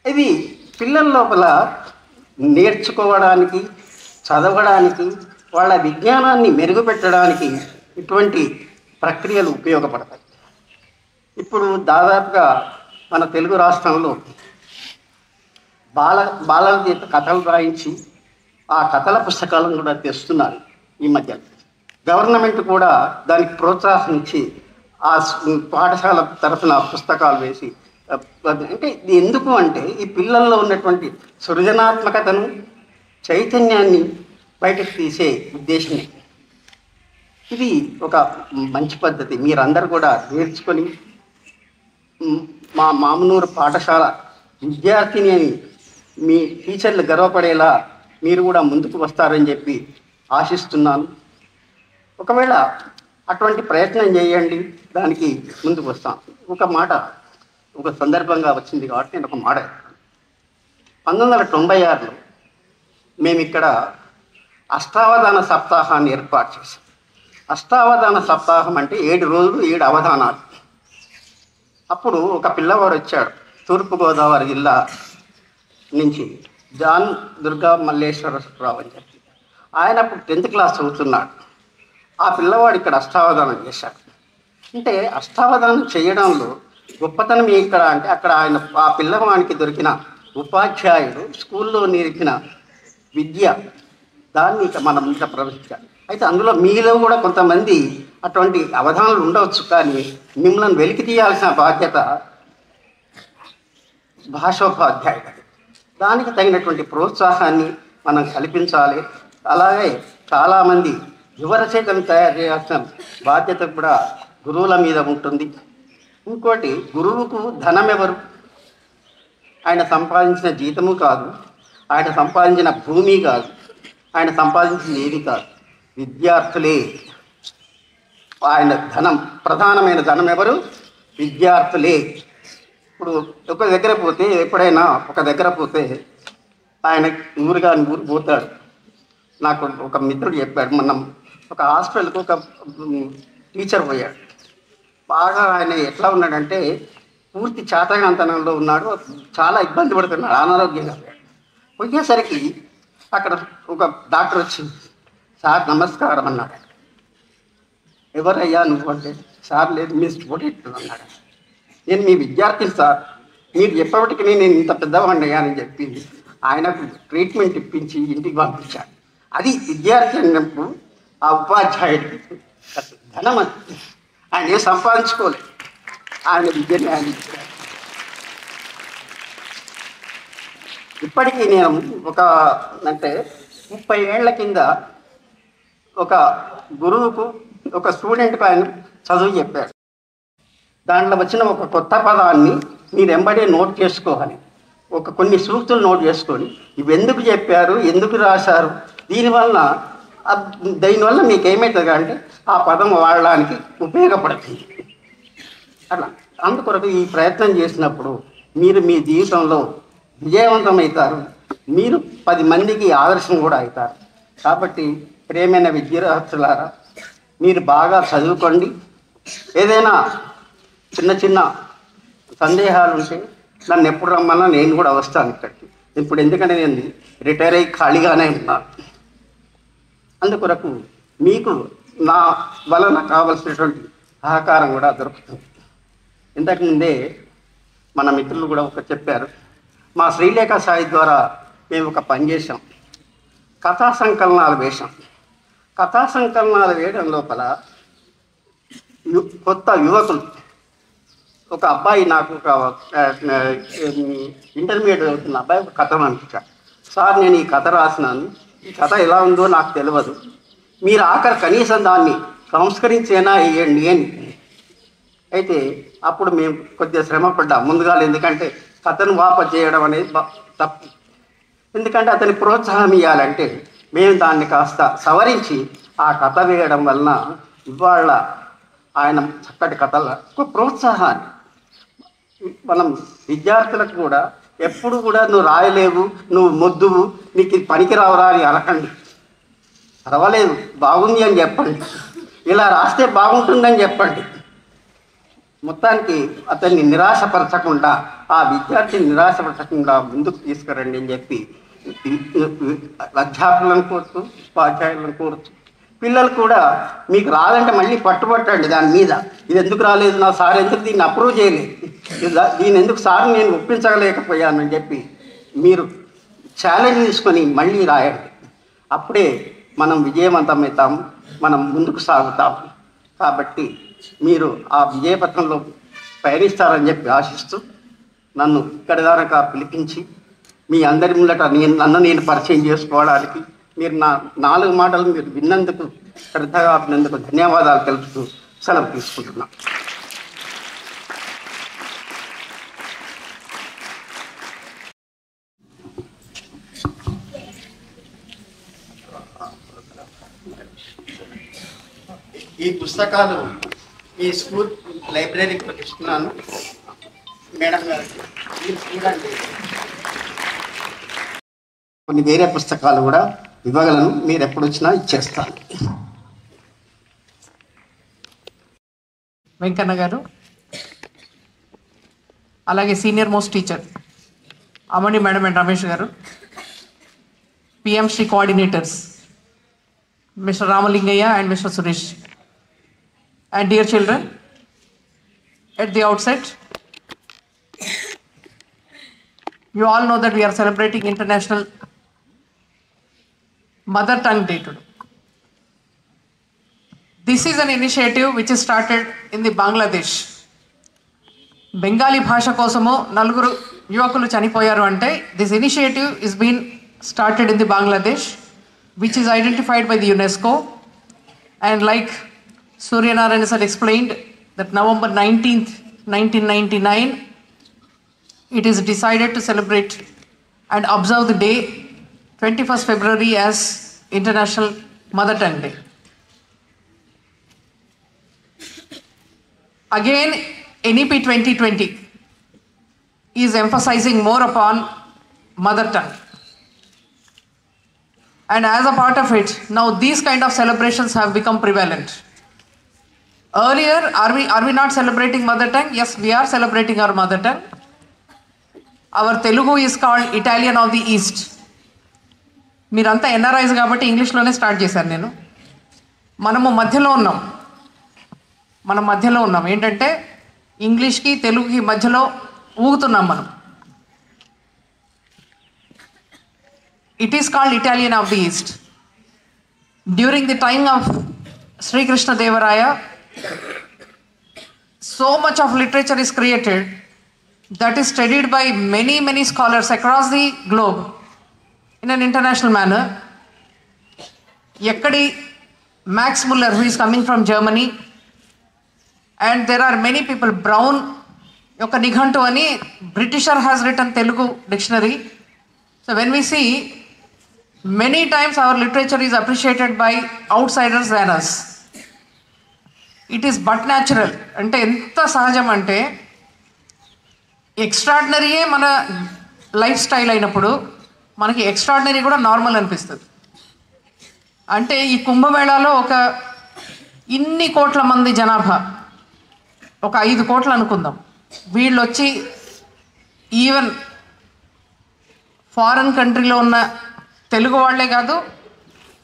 ఇది పిల్లల లోపల నేర్చుకోవడానికి, చదవడానికి, వాళ్ళ విజ్ఞానాన్ని మెరుగుపెట్టడానికి ఇటువంటి ప్రక్రియలు ఉపయోగపడతాయి. ఇప్పుడు దాదాపుగా మన తెలుగు రాష్ట్రంలో బాలల చేత కథలు రాయించి ఆ కథల పుస్తకాలను కూడా తెస్తున్నారు. ఈ మధ్య గవర్నమెంట్ కూడా దానికి ప్రోత్సాహం ఇచ్చి ఆ పాఠశాల తరఫున పుస్తకాలు వేసి, అంటే ఇది ఎందుకు అంటే ఈ పిల్లల్లో ఉన్నటువంటి సృజనాత్మకతను, చైతన్యాన్ని బయటకు తీసే ఉద్దేశమే. ఇది ఒక మంచి పద్ధతి. మీరందరూ కూడా నేర్చుకొని మా మామనూరు పాఠశాల విద్యార్థిని అని మీ టీచర్లు గర్వపడేలా మీరు కూడా ముందుకు వస్తారని చెప్పి ఆశిస్తున్నాను. ఒకవేళ అటువంటి ప్రయత్నం చేయండి, దానికి ముందుకు వస్తాం. ఒక మాట ఒక సందర్భంగా వచ్చింది కాబట్టి నేను ఒక మాట 1996లో మేము ఇక్కడ అష్టావధాన సప్తాహాన్ని ఏర్పాటు చేశాం. అష్టావధాన సప్తాహం అంటే 7 రోజులు 7 అవధానాలు. అప్పుడు ఒక పిల్లవాడు వచ్చాడు తూర్పుగోదావరి జిల్లా నుంచి, జాన్ దుర్గా మల్లేశ్వరరావు అని చెప్పి. ఆయన అప్పుడు 10th క్లాస్ చదువుతున్నాడు. ఆ పిల్లవాడు ఇక్కడ అష్టావధానం చేశాడు. అంటే అష్టావధానం చేయడంలో గొప్పతనం ఎక్కడ అంటే అక్కడ ఆయన ఆ పిల్లవానికి దొరికిన ఉపాధ్యాయుడు స్కూల్లో నేర్పిన విద్య, దాన్ని మనం ఇంకా ప్రవేశించాలి. అయితే అందులో మీలో కూడా కొంతమంది అటువంటి అవధానాలు ఉండవచ్చు, కానీ మిమ్మల్ని వెలికి తీయాల్సిన బాధ్యత భాషోపాధ్యాయుడు. దానికి తగినటువంటి ప్రోత్సాహాన్ని మనం కల్పించాలి. అలాగే చాలామంది యువ రచయితను తయారు చేయాల్సిన బాధ్యత కూడా గురువుల మీద ఉంటుంది. ఇంకోటి, గురువుకు ధనం ఎవరు? ఆయన సంపాదించిన జీతము కాదు, ఆయన సంపాదించిన భూమి కాదు, ఆయన సంపాదించిన ఏది కాదు, విద్యార్థులే. ఆయన ధనం, ప్రధానమైన ధనం ఎవరు? విద్యార్థులే. ఇప్పుడు ఒక దగ్గర పోతే, ఎప్పుడైనా ఒక దగ్గర పోతే ఆయన ఊరు పోతాడు. నాకు ఒక మిత్రుడు చెప్పాడు, మనం ఒక హాస్పిటల్కి ఒక టీచర్ పోయాడు. బాగా ఆయన ఎట్లా ఉన్నాడంటే పూర్తి చాతగాంతనంలో ఉన్నాడు, చాలా ఇబ్బంది పడుతున్నాడు, అనారోగ్యంగా. పోయేసరికి అక్కడ ఒక డాక్టర్ వచ్చి, సార్ నమస్కారం అన్నాడు. ఎవరయ్యా నువ్వు అంటే, సార్ లేదు మీ స్టూడెంట్ అన్నాడు. నేను మీ విద్యార్థిని సార్, మీరు చెప్పేప్పటికీ నేను ఇంత పెద్దవాడిని అయ్యానని చెప్పి ఆయనకు ట్రీట్మెంట్ ఇప్పించి ఇంటికి పంపించాడు. అది విద్యార్థి అన్నప్పుడు ఆ ఉపాధ్యాయుడికి ధనం. అది ఆయన ఏం సంపాదించుకోలేదు, ఆయన విద్యని ఆయన ఇచ్చాడు. ఇప్పటికీ నేను ఒక అంటే 30 ఏళ్ల కింద ఒక గురువుకు ఒక స్టూడెంట్కి ఆయన చదువు చెప్పారు. దాంట్లో వచ్చిన ఒక కొత్త పదాన్ని మీరు వెంబడే నోట్ చేసుకోవాలి. కొన్ని సూక్తులు నోట్ చేసుకొని ఇవి ఎందుకు చెప్పారు, ఎందుకు రాశారు, దీనివల్ల మీకు ఏమవుతుంది అంటే ఆ పదం వాడడానికి ఉపయోగపడుతుంది. అట్లా అందుకొరకు ఈ ప్రయత్నం చేసినప్పుడు మీరు మీ జీవితంలో విజయవంతమవుతారు, మీరు 10 మందికి ఆదర్శం కూడా అవుతారు. కాబట్టి ప్రియమైన విద్యార్థులారా, మీరు బాగా చదువుకోండి. ఏదైనా చిన్న చిన్న సందేహాలు ఉంటే నన్ను ఎప్పుడు రమ్మన్నా నేను కూడా వస్తాను ఇక్కడికి. ఇప్పుడు ఎందుకంటే నేను రిటైర్ అయ్యి ఖాళీగానే ఉన్నాను. అందుకొరకు మీకు నా వలన కావలసినటువంటి సహకారం కూడా దొరుకుతుంది. ఇంతకుముందే మన మిత్రులు కూడా చెప్పారు, మా శ్రీలేఖ సాయి ద్వారా మేము ఒక పని చేసాం, కథా సంకలనాలు వేశాం. కథా సంకలనాలు వేయడం లోపల కొత్త యువకులు, ఒక అబ్బాయి నాకు ఒక ఇంటర్మీడియట్ అవుతున్న అబ్బాయి ఒక కథ పంపించాడు. సార్ నేను ఈ కథ రాసినాను, ఈ కథ ఎలా ఉందో నాకు తెలియదు, మీరు కనీసం దాన్ని సంస్కరించేనా వేయండి అని. అయితే అప్పుడు మేము కొద్దిగా శ్రమ పడ్డాం ముందుగా, ఎందుకంటే కథను వాపసు చేయడం అనేది తప్పు. ఎందుకంటే అతని ప్రోత్సాహం ఇవ్వాలంటే మేము దాన్ని కాస్త సవరించి ఆ కథ వేయడం వలన ఇవాళ ఆయన చక్కటి కథల ఒక ప్రోత్సాహాన్ని మనం విద్యార్థులకు కూడా ఎప్పుడు కూడా నువ్వు రాయలేవు, నువ్వు మొద్దువు, నీకు ఇది పనికి రావరా అని అనకండి. పర్వాలేదు, బాగుంది అని చెప్పండి, ఇలా రాస్తే బాగుంటుందని చెప్పండి. మొత్తానికి అతన్ని నిరాశపరచకుండా, ఆ విద్యార్థిని నిరాశపరచకుండా ముందుకు తీసుకురండి అని చెప్పి అధ్యాపకులను కోరుతూ, ఉపాధ్యాయులను కోరుతూ, పిల్లలు కూడా మీకు రాదంటే మళ్ళీ పట్టుబట్టండి దాని మీద. ఇది ఎందుకు రాలేదు, నా సార్ ఎందుకు దీన్ని అప్రూవ్ చేయలేదు, దీని ఎందుకు సార్ నేను ఒప్పించలేకపోయాను అని చెప్పి మీరు ఛాలెంజ్ తీసుకొని మళ్ళీ రాయండి. అప్పుడే మనం విజయవంతమవుతాం, మనం ముందుకు సాగుతాం. కాబట్టి మీరు ఆ విజయపథంలో పయనిస్తారని చెప్పి ఆశిస్తూ నన్ను ఇక్కడి దాకా పిలిపించి మీ అందరి ముందట నన్ను నేను పరిచయం చేసుకోవడానికి మీరు నా 4 మాటలు మీరు విన్నందుకు, శ్రద్ధగా విన్నందుకు ధన్యవాదాలు తెలుపుతూ సెలవు తీసుకుంటున్నా. ఈ పుస్తకాలు ఈ స్కూల్ లైబ్రరీకి ఇస్తున్నాను మేడం గారికి, చూడండి. కొన్ని వేరే పుస్తకాలు కూడా ఇవ్వగలను, మీరు ఎప్పుడు వచ్చినా ఇచ్చేస్తాను. వెంకన్న గారు, అలాగే senior most teacher Amani madam and Ramesh garu, PMC coordinators mister Ramalingaiah and mister Suresh, and dear children, at the outset, you all know that we are celebrating International Mother Tongue Day today. This is an initiative which is started in the Bangladesh. Bengali bhasha kosamu naluguru yuvakulu chanipoyaru ante this initiative is been started in the Bangladesh, which is identified by the UNESCO, and like Surya Narayan sir explained that November 19th, 1999, it is decided to celebrate and observe the day 21st February as International Mother Tongue Day. Again, NEP 2020 is emphasizing more upon mother tongue. And as a part of it, now these kind of celebrations have become prevalent. Earlier, are we not celebrating mother tongue? Yes, we are celebrating our mother tongue. Our Telugu is called Italian of the East. మీరంతా NRIs కాబట్టి ఇంగ్లీష్లోనే start చేశాను నేను. మనం మధ్యలో ఉన్నాం ఏంటంటే ఇంగ్లీష్కి తెలుగుకి మధ్యలో ఊగుతున్నాం మనం. It is called Italian of the East. During the time of Sri Krishna Devaraya, so much of literature is created that is studied by many scholars across the globe in an international manner. Ekkadi Max Muller, who is coming from Germany, and there are many people. Brown Yoka Nighantu ani Britisher has written Telugu dictionary. So when we see, many times our literature is appreciated by outsiders than us. It is but natural. అంటే ఎంత సహజం అంటే ఎక్స్ట్రాడినరీయే మన life style అయినప్పుడు మనకి extraordinary కూడా normal అనిపిస్తుంది. అంటే ఈ కుంభమేళాలో ఒక ఇన్ని కోట్ల మంది జనాభా, ఒక 5 కోట్లు అనుకుందాం, వీళ్ళు వచ్చి ఈవెన్ ఫారెన్ కంట్రీలో ఉన్న తెలుగు వాళ్ళే కాదు,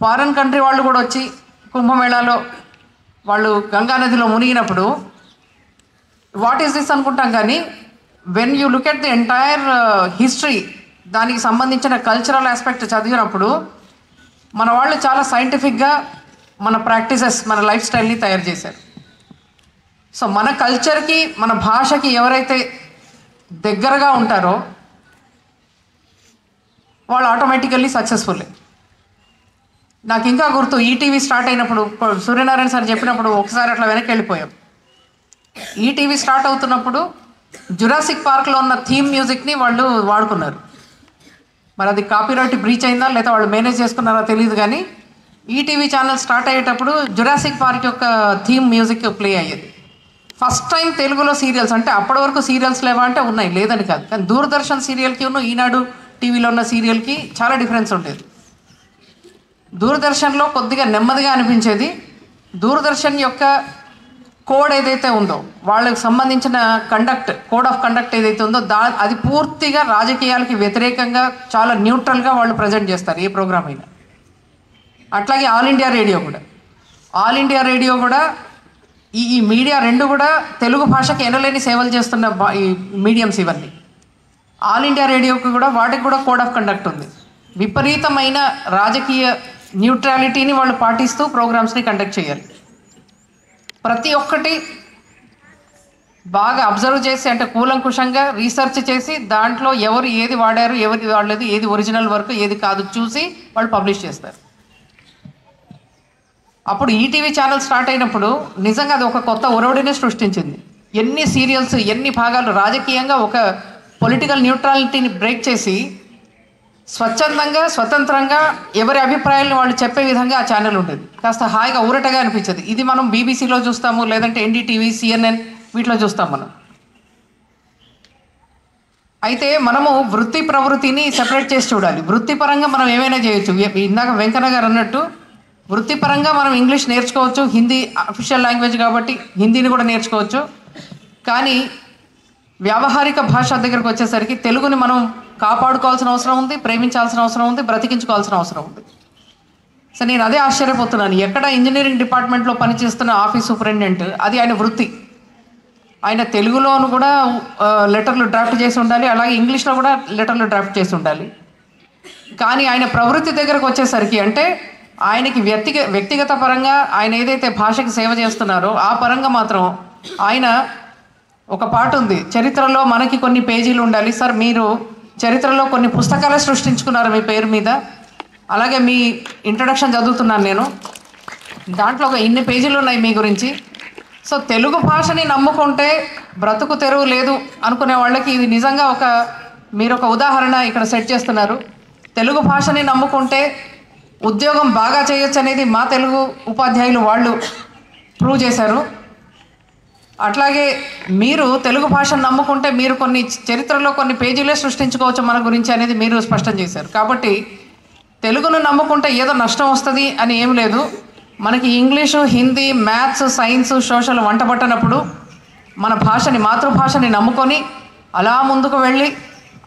ఫారెన్ కంట్రీ వాళ్ళు కూడా వచ్చి కుంభమేళాలో వాళ్ళు గంగానదిలో మునిగినప్పుడు వాట్ ఈస్ దిస్ అనుకుంటాం. కానీ when you look at the entire history, దానికి సంబంధించిన కల్చరల్ ఆస్పెక్ట్ చదివినప్పుడు మన వాళ్ళు చాలా సైంటిఫిక్గా మన ప్రాక్టీసెస్, మన లైఫ్ స్టైల్ని తయారు చేశారు. సో మన కల్చర్కి, మన భాషకి ఎవరైతే దగ్గరగా ఉంటారో వాళ్ళు ఆటోమేటికల్లీ సక్సెస్ఫుల్లే. నాకు ఇంకా గుర్తు, ఈటీవీ స్టార్ట్ అయినప్పుడు సూర్యనారాయణ సార్ చెప్పినప్పుడు ఒకసారి అట్లా వెనక్కి వెళ్ళిపోయాం. ఈటీవీ స్టార్ట్ అవుతున్నప్పుడు జురాసిక్ పార్క్లో ఉన్న థీమ్ మ్యూజిక్ని వాళ్ళు వాడుకున్నారు. మరి అది కాపీరైట్ బ్రీచ్ అయిందా లేదా వాళ్ళు మేనేజ్ చేసుకున్నారో తెలియదు. కానీ ఈటీవీ ఛానల్ స్టార్ట్ అయ్యేటప్పుడు జురాసిక్ పార్క్ యొక్క థీమ్ మ్యూజిక్ ప్లే అయ్యేది. ఫస్ట్ టైం తెలుగులో సీరియల్స్, అంటే అప్పటి వరకు సీరియల్స్ లేవా అంటే ఉన్నాయి, లేదని కాదు, కానీ దూరదర్శన్ సీరియల్కి ఈనాడు టీవీలో ఉన్న సీరియల్కి చాలా డిఫరెన్స్ ఉండేది. దూరదర్శన్లో కొద్దిగా నెమ్మదిగా అనిపించేది. దూరదర్శన్ యొక్క కోడ్ ఏదైతే ఉందో, వాళ్ళకి సంబంధించిన కోడ్ ఆఫ్ కండక్ట్ ఏదైతే ఉందో అది పూర్తిగా రాజకీయాలకి వ్యతిరేకంగా చాలా న్యూట్రల్గా వాళ్ళు ప్రజెంట్ చేస్తారు ఏ ప్రోగ్రామ్ అయినా. అట్లాగే ఆల్ ఇండియా రేడియో కూడా ఈ మీడియా రెండు కూడా తెలుగు భాషకి ఎనలేని సేవలు చేస్తున్న ఈ మీడియంస్ ఇవన్నీ. ఆల్ ఇండియా రేడియోకి కూడా వాటికి కూడా కోడ్ ఆఫ్ కండక్ట్ ఉంది. విపరీతమైన రాజకీయ న్యూట్రాలిటీని వాళ్ళు పాటిస్తూ ప్రోగ్రామ్స్ని కండక్ట్ చేయాలి. ప్రతి ఒక్కటి బాగా అబ్జర్వ్ చేసి, అంటే కూలంకుషంగా రీసెర్చ్ చేసి దాంట్లో ఎవరు ఏది వాడారు, ఎవరు వాడలేదు, ఏది ఒరిజినల్ వర్క్, ఏది కాదు చూసి వాళ్ళు పబ్లిష్ చేస్తారు. అప్పుడు ఈటీవీ ఛానల్ స్టార్ట్ అయినప్పుడు నిజంగా అది ఒక కొత్త ఒరవడినే సృష్టించింది. ఎన్ని సీరియల్స్, ఎన్ని భాగాలు రాజకీయంగా ఒక పొలిటికల్ న్యూట్రాలిటీని బ్రేక్ చేసి స్వచ్ఛందంగా, స్వతంత్రంగా ఎవరి అభిప్రాయాలను వాళ్ళు చెప్పే విధంగా ఆ ఛానల్ ఉండేది. కాస్త హాయిగా ఊరటగా అనిపించేది. ఇది మనం బీబీసీలో చూస్తాము, లేదంటే ఎన్డీటీవీ, సిఎన్ఎన్ వీటిలో చూస్తాం మనం. అయితే మనము వృత్తి ప్రవృత్తిని సెపరేట్ చేసి చూడాలి. వృత్తిపరంగా మనం ఏమైనా చేయొచ్చు. ఇందాక వెంకన్న గారు అన్నట్టు వృత్తిపరంగా మనం ఇంగ్లీష్ నేర్చుకోవచ్చు, హిందీ అఫీషియల్ లాంగ్వేజ్ కాబట్టి హిందీని కూడా నేర్చుకోవచ్చు. కానీ వ్యావహారిక భాష దగ్గరకు వచ్చేసరికి తెలుగుని మనం కాపాడుకోవాల్సిన అవసరం ఉంది, ప్రేమించాల్సిన అవసరం ఉంది, బ్రతికించుకోవాల్సిన అవసరం ఉంది. సో నేను అదే ఆశ్చర్యపోతున్నాను. ఎక్కడ ఇంజనీరింగ్ డిపార్ట్మెంట్లో పనిచేస్తున్న ఆఫీస్ సూపరింటెండెంట్, అది ఆయన వృత్తి. ఆయన తెలుగులోను కూడా లెటర్లు డ్రాఫ్ట్ చేసి ఉండాలి, అలాగే ఇంగ్లీష్లో కూడా లెటర్లు డ్రాఫ్ట్ చేసి ఉండాలి. కానీ ఆయన ప్రవృత్తి దగ్గరకు వచ్చేసరికి, అంటే ఆయనకి వ్యక్తిగత పరంగా ఆయన ఏదైతే భాషకి సేవ చేస్తున్నారో ఆ పరంగా మాత్రం ఆయన ఒక పాట ఉంది, చరిత్రలో మనకి కొన్ని పేజీలు ఉండాలి. సార్ మీరు చరిత్రలో కొన్ని పుస్తకాలు సృష్టించుకున్నారు మీ పేరు మీద, అలాగే మీ ఇంట్రడక్షన్ చదువుతున్నాను నేను, దాంట్లో ఒక ఇన్ని పేజీలు ఉన్నాయి మీ గురించి. సో తెలుగు భాషని నమ్ముకుంటే బ్రతుకు తెరువు లేదు అనుకునే వాళ్ళకి ఇది నిజంగా మీరు ఒక ఉదాహరణ ఇక్కడ సెట్ చేస్తున్నారు. తెలుగు భాషని నమ్ముకుంటే ఉద్యోగం బాగా చేయొచ్చు అనేది మా తెలుగు ఉపాధ్యాయులు వాళ్ళు ప్రూవ్ చేశారు. అట్లాగే మీరు తెలుగు భాషను నమ్ముకుంటే మీరు కొన్ని చరిత్రలో కొన్ని పేజీలే సృష్టించుకోవచ్చు మన గురించి అనేది మీరు స్పష్టం చేశారు. కాబట్టి తెలుగును నమ్ముకుంటే ఏదో నష్టం వస్తుంది అని ఏం లేదు. మనకి English, Hindi, maths, science, social వంటబట్టనప్పుడు మన భాషని, మాతృభాషని నమ్ముకొని అలా ముందుకు వెళ్ళి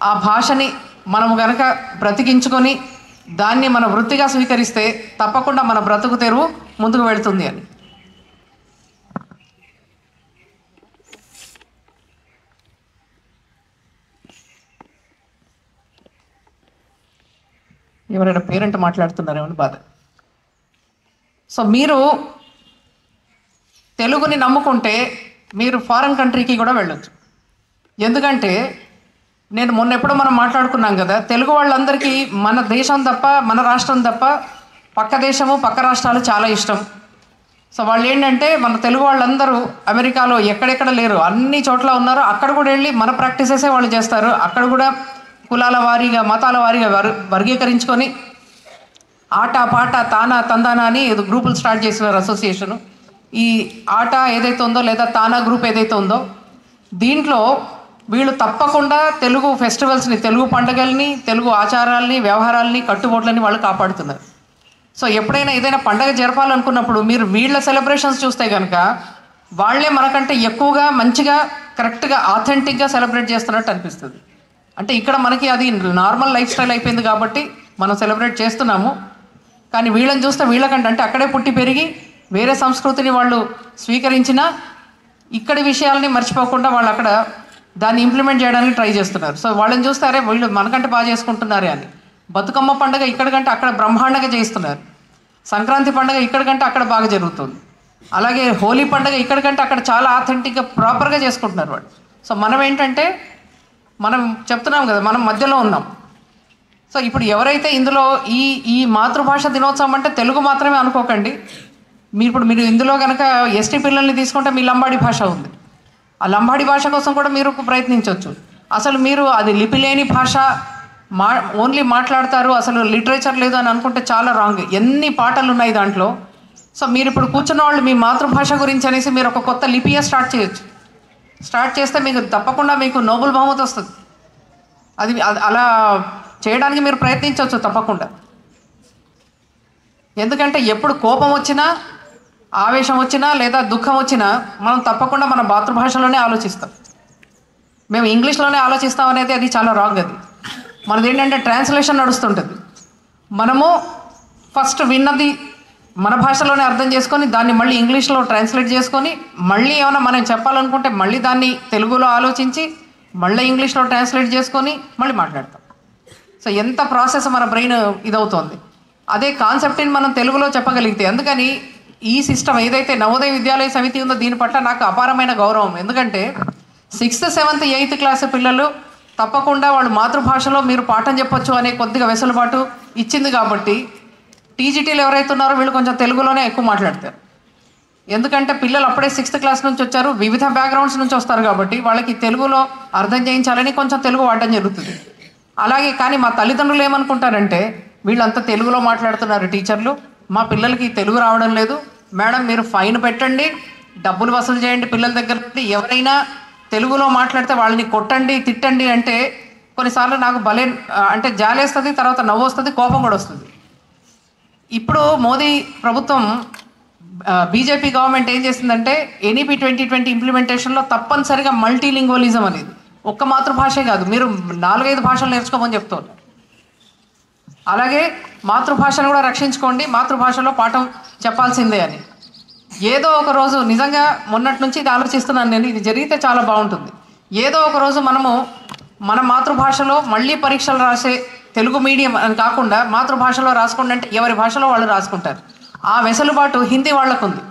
ఆ భాషని మనము గనక బ్రతికించుకొని దాన్ని మన వృత్తిగా స్వీకరిస్తే తప్పకుండా మన బ్రతుకు తెరువు ముందుకు వెళుతుంది అని. ఎవరైనా పేరెంట్ మాట్లాడుతున్నారేమని బాధ. సో మీరు తెలుగుని నమ్ముకుంటే మీరు ఫారెన్ కంట్రీకి కూడా వెళ్ళొచ్చు. ఎందుకంటే నేను మొన్న ఎప్పుడో మనం మాట్లాడుకున్నాం కదా, తెలుగు వాళ్ళందరికీ మన దేశం తప్ప, మన రాష్ట్రం తప్ప పక్క దేశము, పక్క రాష్ట్రాలు చాలా ఇష్టం. సో వాళ్ళు ఏంటంటే మన తెలుగు వాళ్ళందరూ అమెరికాలో ఎక్కడెక్కడ లేరు, అన్ని చోట్ల ఉన్నారు. అక్కడ కూడా వెళ్ళి మన ప్రాక్టీసెసే వాళ్ళు చేస్తారు. అక్కడ కూడా కులాల వారీగా, మతాల వారీగా వర్గీకరించుకొని ఆట, పాట, తానా, తందానా అని ఏదో గ్రూపులు స్టార్ట్ చేసినారు అసోసియేషను. ఈ ఆట ఏదైతే ఉందో లేదా తానా గ్రూప్ ఏదైతే ఉందో దీంట్లో వీళ్ళు తప్పకుండా తెలుగు ఫెస్టివల్స్ని, తెలుగు పండుగల్ని, తెలుగు ఆచారాలని, వ్యవహారాలని, కట్టుబాట్లని వాళ్ళు కాపాడుతున్నారు. సో ఎప్పుడైనా ఏదైనా పండగ జరపాలనుకున్నప్పుడు మీరు వీళ్ళ సెలబ్రేషన్స్ చూస్తే కనుక వాళ్ళే మనకంటే ఎక్కువగా మంచిగా కరెక్ట్గా ఆథెంటిక్గా సెలబ్రేట్ చేస్తున్నట్టు అనిపిస్తుంది. అంటే ఇక్కడ మనకి అది నార్మల్ లైఫ్ స్టైల్ అయిపోయింది కాబట్టి మనం సెలబ్రేట్ చేస్తున్నాము. కానీ వీళ్ళని చూస్తే వీళ్ళకంటే, అంటే అక్కడే పుట్టి పెరిగి వేరే సంస్కృతిని వాళ్ళు స్వీకరించినా ఇక్కడి విషయాలని మర్చిపోకుండా వాళ్ళు అక్కడ దాన్ని ఇంప్లిమెంట్ చేయడానికి ట్రై చేస్తున్నారు. సో వాళ్ళని చూస్తే అరే వీళ్ళు మనకంటే బాగా చేసుకుంటున్నారే అని. బతుకమ్మ పండుగ ఇక్కడికంటే అక్కడ బ్రహ్మాండంగా చేయిస్తున్నారు. సంక్రాంతి పండుగ ఇక్కడికంటే అక్కడ బాగా జరుగుతుంది. అలాగే హోలీ పండుగ ఇక్కడికంటే అక్కడ చాలా ఆథెంటిక్గా ప్రాపర్గా చేసుకుంటున్నారు వాళ్ళు. సో మనం ఏంటంటే మనం చెప్తున్నాం కదా, మనం మధ్యలో ఉన్నాం. సో ఇప్పుడు ఎవరైతే ఇందులో ఈ మాతృభాష దినోత్సవం అంటే తెలుగు మాత్రమే అనుకోకండి. మీరు ఇందులో కనుక ఎస్టీ పిల్లల్ని తీసుకుంటే మీ లంబాడి భాష ఉంది. ఆ లంబాడి భాష కోసం కూడా మీరు ప్రయత్నించవచ్చు. అసలు మీరు అది లిపి లేని భాష, ఓన్లీ మాట్లాడతారు, అసలు లిటరేచర్ లేదు అని అనుకుంటే చాలా రాంగ్. ఎన్ని పాటలు ఉన్నాయి దాంట్లో. సో మీరు ఇప్పుడు కూర్చున్న వాళ్ళు మీ మాతృభాష గురించి అనేసి మీరు ఒక కొత్త లిపియే స్టార్ట్ చేయొచ్చు. స్టార్ట్ చేస్తే మీకు తప్పకుండా మీకు నోబెల్ బహుమతి వస్తుంది. అది అలా చేయడానికి మీరు ప్రయత్నించవచ్చు తప్పకుండా. ఎందుకంటే ఎప్పుడు కోపం వచ్చినా, ఆవేశం వచ్చినా లేదా దుఃఖం వచ్చినా మనం తప్పకుండా మన మాతృభాషలోనే ఆలోచిస్తాం. మేము ఇంగ్లీష్లోనే ఆలోచిస్తాం అనేది అది చాలా రాంగ్. అది మనది ఏంటంటే ట్రాన్స్లేషన్ నడుస్తుంటుంది. మనము ఫస్ట్ విన్నది మన భాషలోనే అర్థం చేసుకొని దాన్ని మళ్ళీ ఇంగ్లీష్లో ట్రాన్స్లేట్ చేసుకొని మళ్ళీ ఏమైనా మనం చెప్పాలనుకుంటే మళ్ళీ దాన్ని తెలుగులో ఆలోచించి మళ్ళీ ఇంగ్లీష్లో ట్రాన్స్లేట్ చేసుకొని మళ్ళీ మాట్లాడతాం. సో ఎంత ప్రాసెస్ మన బ్రెయిన్ ఇదవుతోంది. అదే కాన్సెప్ట్ని మనం తెలుగులో చెప్పగలిగితే, అందుకని ఈ సిస్టమ్ ఏదైతే నవోదయ విద్యాలయ సమితి ఉందో దీని పట్ల నాకు అపారమైన గౌరవం. ఎందుకంటే 6th, 7th, 8th క్లాస్ పిల్లలు తప్పకుండా వాళ్ళు మాతృభాషలో మీరు పాఠం చెప్పొచ్చు అనే కొద్దిగా వెసులుబాటు ఇచ్చింది. కాబట్టి టీజీటీలు ఎవరైతే ఉన్నారో వీళ్ళు కొంచెం తెలుగులోనే ఎక్కువ మాట్లాడతారు. ఎందుకంటే పిల్లలు అప్పుడే 6th క్లాస్ నుంచి వచ్చారు, వివిధ బ్యాక్గ్రౌండ్స్ నుంచి వస్తారు కాబట్టి వాళ్ళకి తెలుగులో అర్థం చేయించాలని కొంచెం తెలుగు వాడడం జరుగుతుంది. అలాగే కానీ మా తల్లిదండ్రులు ఏమనుకుంటారంటే వీళ్ళంతా తెలుగులో మాట్లాడుతున్నారు టీచర్లు, మా పిల్లలకి తెలుగు రావడం లేదు, మేడం మీరు ఫైన్ పెట్టండి, డబ్బులు వసూలు చేయండి పిల్లల దగ్గర నుండి, ఎవరైనా తెలుగులో మాట్లాడితే వాళ్ళని కొట్టండి, తిట్టండి అంటే కొన్నిసార్లు నాకు భలే అంటే జాలేస్తుంది, తర్వాత నవ్వు వస్తుంది, కోపం కూడా వస్తుంది. ఇప్పుడు మోదీ ప్రభుత్వం బీజేపీ గవర్నమెంట్ ఏం చేసిందంటే ఎన్ఈపీ 2020 ఇంప్లిమెంటేషన్లో తప్పనిసరిగా మల్టీలింగ్వలిజం అనేది, ఒక్క మాతృభాషే కాదు మీరు 4-5 భాషలు నేర్చుకోమని చెప్తారు. అలాగే మాతృభాషను కూడా రక్షించుకోండి, మాతృభాషలో పాఠం చెప్పాల్సిందే అని. ఏదో ఒక రోజు నిజంగా మొన్నటి నుంచి ఇది ఆలోచిస్తున్నాను నేను, ఇది జరిగితే చాలా బాగుంటుంది. ఏదో ఒక రోజు మనము మన మాతృభాషలో మళ్ళీ పరీక్షలు రాసే తెలుగు మీడియం అని కాకుండా మాతృభాషలో రాసుకోండి అంటే ఎవరి భాషలో వాళ్ళు రాసుకుంటారు. ఆ వెసులుబాటు హిందీ వాళ్ళకు ఉంది.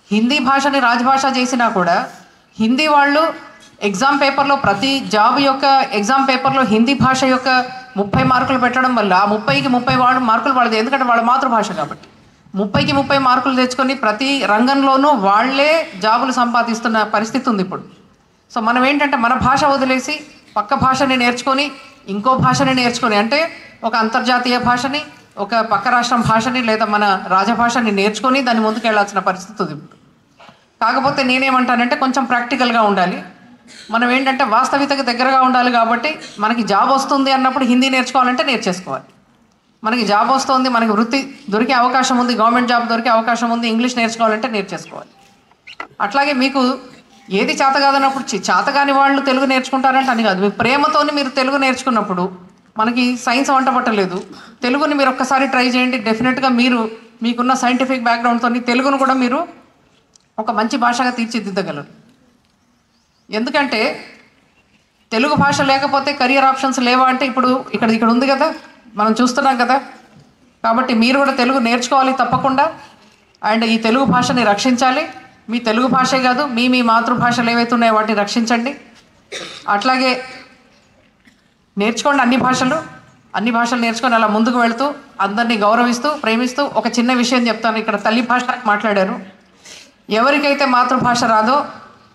హిందీ భాషని రాజభాష చేసినా కూడా హిందీ వాళ్ళు ఎగ్జామ్ పేపర్లో ప్రతి జాబ్ యొక్క ఎగ్జామ్ పేపర్లో హిందీ భాష యొక్క 30 మార్కులు పెట్టడం వల్ల ఆ 30కి 30 మార్కులు వాళ్ళది, ఎందుకంటే వాళ్ళ మాతృభాష కాబట్టి. 30కి 30 మార్కులు తెచ్చుకొని ప్రతి రంగంలోనూ వాళ్ళే జాబులు సంపాదిస్తున్న పరిస్థితి ఉంది ఇప్పుడు. సో మనం ఏంటంటే మన భాష వదిలేసి పక్క భాషని నేర్చుకొని ఇంకో భాషని నేర్చుకొని, అంటే ఒక అంతర్జాతీయ భాషని, ఒక పక్క రాష్ట్రం భాషని లేదా మన రాజభాషని నేర్చుకొని దాన్ని ముందుకు వెళ్ళాల్సిన పరిస్థితి ఉంది ఇప్పుడు. కాకపోతే నేనేమంటానంటే కొంచెం ప్రాక్టికల్గా ఉండాలి. మనం ఏంటంటే వాస్తవికతకు దగ్గరగా ఉండాలి. కాబట్టి మనకి జాబ్ వస్తుంది అన్నప్పుడు హిందీ నేర్చుకోవాలంటే నేర్చేసుకోవాలి. మనకి జాబ్ వస్తుంది, మనకి వృత్తి దొరికే అవకాశం ఉంది, గవర్నమెంట్ జాబ్ దొరికే అవకాశం ఉంది, ఇంగ్లీష్ నేర్చుకోవాలంటే నేర్చేసుకోవాలి. అట్లాగే మీకు ఏది చేత కాదన్నప్పుడు చేతగాని వాళ్ళు తెలుగు నేర్చుకుంటారంటే అని కాదు, మీ ప్రేమతోని మీరు తెలుగు నేర్చుకున్నప్పుడు, మనకి సైన్స్ వంట పట్టలేదు, తెలుగుని మీరు ఒక్కసారి ట్రై చేయండి. డెఫినెట్గా మీరు మీకున్న సైంటిఫిక్ బ్యాక్గ్రౌండ్తో తెలుగును కూడా మీరు ఒక మంచి భాషగా తీర్చిదిద్దగలరు. ఎందుకంటే తెలుగు భాష లేకపోతే కెరియర్ ఆప్షన్స్ లేవా అంటే ఇప్పుడు ఇక్కడ ఉంది కదా, మనం చూస్తున్నాం కదా. కాబట్టి మీరు కూడా తెలుగు నేర్చుకోవాలి తప్పకుండా. అండ్ ఈ తెలుగు భాషని రక్షించాలి. మీ తెలుగు భాషే కాదు, మీ మాతృభాషలు ఏవైతే ఉన్నాయో వాటిని రక్షించండి. అట్లాగే నేర్చుకోండి అన్ని భాషలు నేర్చుకొని అలా ముందుకు వెళుతూ అందరినీ గౌరవిస్తూ ప్రేమిస్తూ. ఒక చిన్న విషయం చెప్తాను, ఇక్కడ తల్లి భాష మాట్లాడారు. ఎవరికైతే మాతృభాష రాదో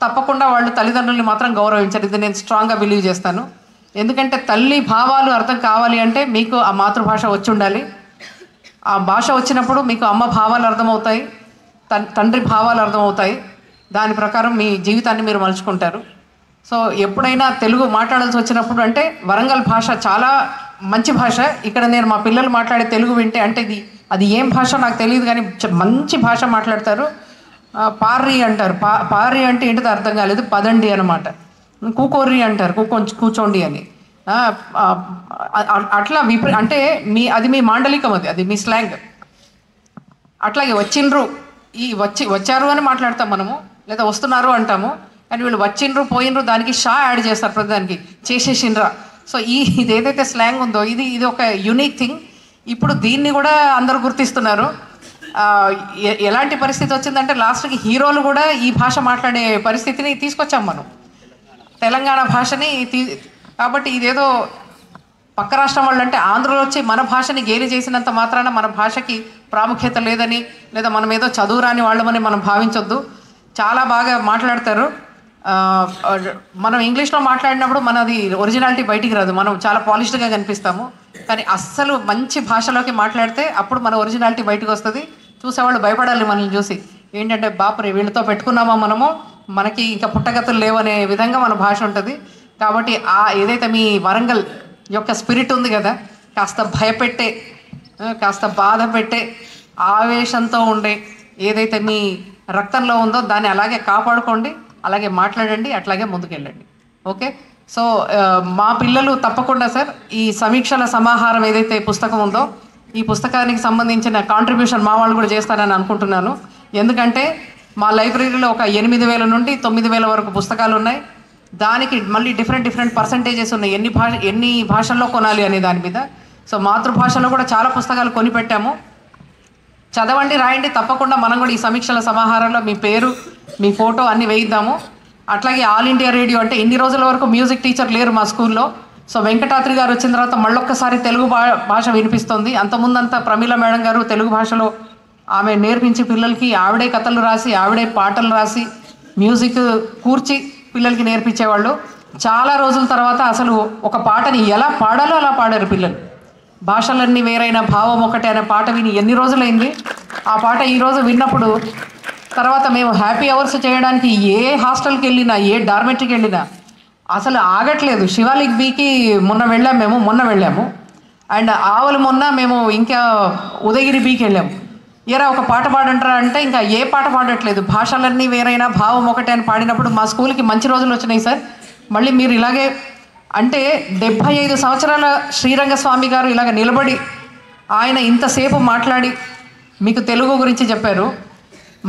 తప్పకుండా వాళ్ళు తల్లిదండ్రుల్ని మాత్రం గౌరవించారు. ఇది నేను స్ట్రాంగ్గా బిలీవ్ చేస్తాను. ఎందుకంటే తల్లి భావాలు అర్థం కావాలి అంటే మీకు ఆ మాతృభాష వచ్చి ఉండాలి. ఆ భాష వచ్చినప్పుడు మీకు అమ్మ భావాలు అర్థమవుతాయి, తండ్రి భావాలు అర్థమవుతాయి. దాని ప్రకారం మీ జీవితాన్ని మీరు మలుచుకుంటారు. సో ఎప్పుడైనా తెలుగు మాట్లాడాల్సి వచ్చినప్పుడు, అంటే వరంగల్ భాష చాలా మంచి భాష. ఇక్కడ నేను మా పిల్లలు మాట్లాడే తెలుగు వింటే, అంటే అది ఏం భాష నాకు తెలియదు కానీ మంచి భాష మాట్లాడతారు. పార్రీ అంటారు. పార్రీ అంటే ఏంటిదో అర్థం కాలేదు, పదండి అనమాట. కూకోర్రి అంటారు, కూర్చోండి అని. అట్లా అంటే అది మీ మాండలికం, అది మీ స్లాంగ్. అట్లాగే వచ్చిండ్రు, వచ్చారు అని మాట్లాడతాం మనము, లేదా వస్తున్నారు అంటాము. కానీ వీళ్ళు వచ్చిండ్రు పోయినరు దానికి షా యాడ్ చేస్తారు ప్రతిదానికి, చేసేసిండ్రా. సో ఇది ఏదైతే స్లాంగ్ ఉందో ఇది ఒక యూనిక్ థింగ్. ఇప్పుడు దీన్ని కూడా అందరూ గుర్తిస్తున్నారు. ఎలాంటి పరిస్థితి వచ్చిందంటే లాస్ట్కి హీరోలు కూడా ఈ భాష మాట్లాడే పరిస్థితిని తీసుకొచ్చాం మనం, తెలంగాణ భాషని. కాబట్టి ఇదేదో పక్క రాష్ట్రం వాళ్ళు అంటే ఆంధ్రలో వచ్చి మన భాషని గేలి చేసినంత మాత్రాన మన భాషకి ప్రాముఖ్యత లేదని, లేదా మనం ఏదో చదువురాని వాళ్ళమని మనం భావించొద్దు. చాలా బాగా మాట్లాడతారు. మనం ఇంగ్లీష్లో మాట్లాడినప్పుడు మనది ఒరిజినాలిటీ బయటికి రాదు, మనం చాలా పాలిష్డ్గా కనిపిస్తాము. కానీ అస్సలు మంచి భాషలోకి మాట్లాడితే అప్పుడు మన ఒరిజినాలిటీ బయటకు వస్తుంది. చూసేవాళ్ళు భయపడాలి మనల్ని చూసి, ఏంటంటే బాపురే వీళ్ళతో పెట్టుకున్నామా మనము, మనకి ఇంకా పుట్టగతులు లేవనే విధంగా మన భాష ఉంటుంది. కాబట్టి ఏదైతే మీ వరంగల్ యొక్క స్పిరిట్ ఉంది కదా, కాస్త భయపెట్టే, కాస్త బాధ పెట్టే, ఆవేశంతో ఉండే ఏదైతే మీ రక్తంలో ఉందో దాన్ని అలాగే కాపాడుకోండి, అలాగే మాట్లాడండి, అట్లాగే ముందుకెళ్ళండి. ఓకే. సో మా పిల్లలు తప్పకుండా సార్ ఈ సమీక్షల సమాహారం ఏదైతే పుస్తకం ఉందో ఈ పుస్తకానికి సంబంధించిన కాంట్రిబ్యూషన్ మా వాళ్ళు కూడా చేస్తారని అనుకుంటున్నాను. ఎందుకంటే మా లైబ్రరీలో ఒక 8,000 నుండి 9,000 వరకు పుస్తకాలు ఉన్నాయి. దానికి మళ్ళీ డిఫరెంట్ పర్సంటేజెస్ ఉన్నాయి, ఎన్ని భాషల్లో కొనాలి అనే దాని మీద. సో మాతృభాషలో కూడా చాలా పుస్తకాలు కొనిపెట్టాము. చదవండి, రాయండి తప్పకుండా. మనం కూడా ఈ సమీక్షల సమాహారంలో మీ పేరు, మీ ఫోటో అన్నీ వేయిద్దాము. అట్లాగే ఆల్ ఇండియా రేడియో, అంటే ఇన్ని రోజుల వరకు మ్యూజిక్ టీచర్ లేరు మా స్కూల్లో. సో వెంకటాద్రి గారు వచ్చిన తర్వాత మళ్ళొక్కసారి తెలుగు భాష వినిపిస్తుంది. అంతకుముందంతా ప్రమీల మేడం గారు తెలుగు భాషలో ఆమె నేర్పించి పిల్లలకి ఆవిడే కథలు రాసి, ఆవిడే పాటలు రాసి, మ్యూజిక్ కూర్చి పిల్లలకి నేర్పించేవాళ్ళు. చాలా రోజుల తర్వాత అసలు ఒక పాటని ఎలా పాడాలో అలా పాడారు పిల్లలు. భాషలన్నీ వేరైన భావం ఒకటే అనే పాట విని ఎన్ని రోజులైంది. ఆ పాట ఈరోజు విన్నప్పుడు తర్వాత మేము హ్యాపీ అవర్స్ చేయడానికి ఏ హాస్టల్కి వెళ్ళినా, ఏ డార్మెటరీకి వెళ్ళినా అసలు ఆగట్లేదు. శివాలిక్ బీకి మొన్న వెళ్ళాము. అండ్ ఆవలు మొన్న మేము ఇంకా ఉదయగిరి బీకి వెళ్ళాము. ఏరా ఒక పాట పాడంటారా అంటే ఇంకా ఏ పాట పాడట్లేదు. భాషలన్నీ వేరైనా భావం ఒకటే అని పాడినప్పుడు మా స్కూల్కి మంచి రోజులు వచ్చినాయి సార్. మళ్ళీ మీరు ఇలాగే అంటే 75 సంవత్సరాల శ్రీరంగస్వామి గారు ఇలాగ నిలబడి ఆయన ఇంతసేపు మాట్లాడి మీకు తెలుగు గురించి చెప్పారు.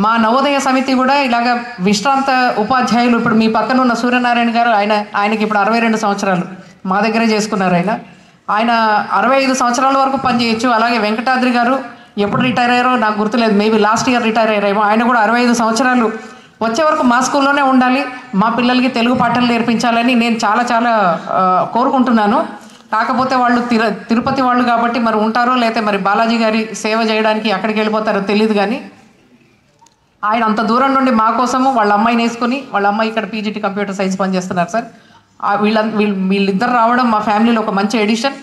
మా నవోదయ సమితి కూడా ఇలాగ విశ్రాంత ఉపాధ్యాయులు, ఇప్పుడు మీ పక్కన ఉన్న సూర్యనారాయణ గారు, ఆయనకి ఇప్పుడు 62 సంవత్సరాలు, మా దగ్గరే చేసుకున్నారు. ఆయన 65 సంవత్సరాల వరకు పనిచేయచ్చు. అలాగే వెంకటాద్రి గారు ఎప్పుడు రిటైర్ అయ్యారో నాకు గుర్తులేదు, మేబీ లాస్ట్ ఇయర్ రిటైర్ అయ్యారేమో. ఆయన కూడా 65 సంవత్సరాలు వచ్చే వరకు మా స్కూల్లోనే ఉండాలి, మా పిల్లలకి తెలుగు పాటలు నేర్పించాలని నేను చాలా కోరుకుంటున్నాను. కాకపోతే వాళ్ళు తిరుపతి వాళ్ళు కాబట్టి మరి ఉంటారో లేకపోతే మరి బాలాజీ గారి సేవ చేయడానికి అక్కడికి వెళ్ళిపోతారో తెలియదు. కానీ ఆయన అంత దూరం నుండి మా కోసము వాళ్ళ అమ్మాయిని వేసుకొని, వాళ్ళ అమ్మాయి ఇక్కడ పీజీటీ కంప్యూటర్ సైన్స్ పనిచేస్తున్నారు సార్. వీళ్ళిద్దరు రావడం మా ఫ్యామిలీలో ఒక మంచి ఎడిషన్.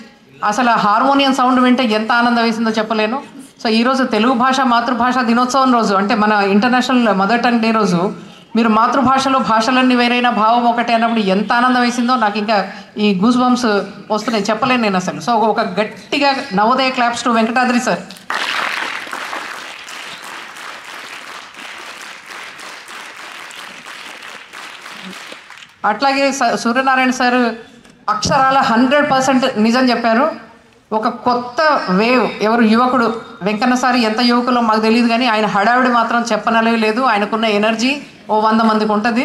అసలు ఆ హార్మోనియం సౌండ్ వింటే ఎంత ఆనందం వేసిందో చెప్పలేను. సో ఈరోజు తెలుగు భాష మాతృభాష దినోత్సవం రోజు, అంటే మన ఇంటర్నేషనల్ మదర్ టంగ్ డే రోజు, మీరు మాతృభాషలో భాషలన్నీ వేరైన భావం ఒకటే అన్నప్పుడు ఎంత ఆనందం వేసిందో నాకు ఇంకా ఈ గూస్ బంప్స్ వస్తున్నాయి, చెప్పలేను నేను అసలు. సో ఒక గట్టిగా Navodaya claps to Venkatadri sir. అట్లాగే సూర్యనారాయణ సార్ అక్షరాల 100% నిజం చెప్పారు. ఒక కొత్త వేవ్, ఎవరు యువకుడు వెంకన్న సార్ ఎంత యువకులో మాకు తెలియదు, కానీ ఆయన హడావిడి మాత్రం చెప్పనలే లేదు. ఆయనకున్న ఎనర్జీ 100 మందికి ఉంటుంది.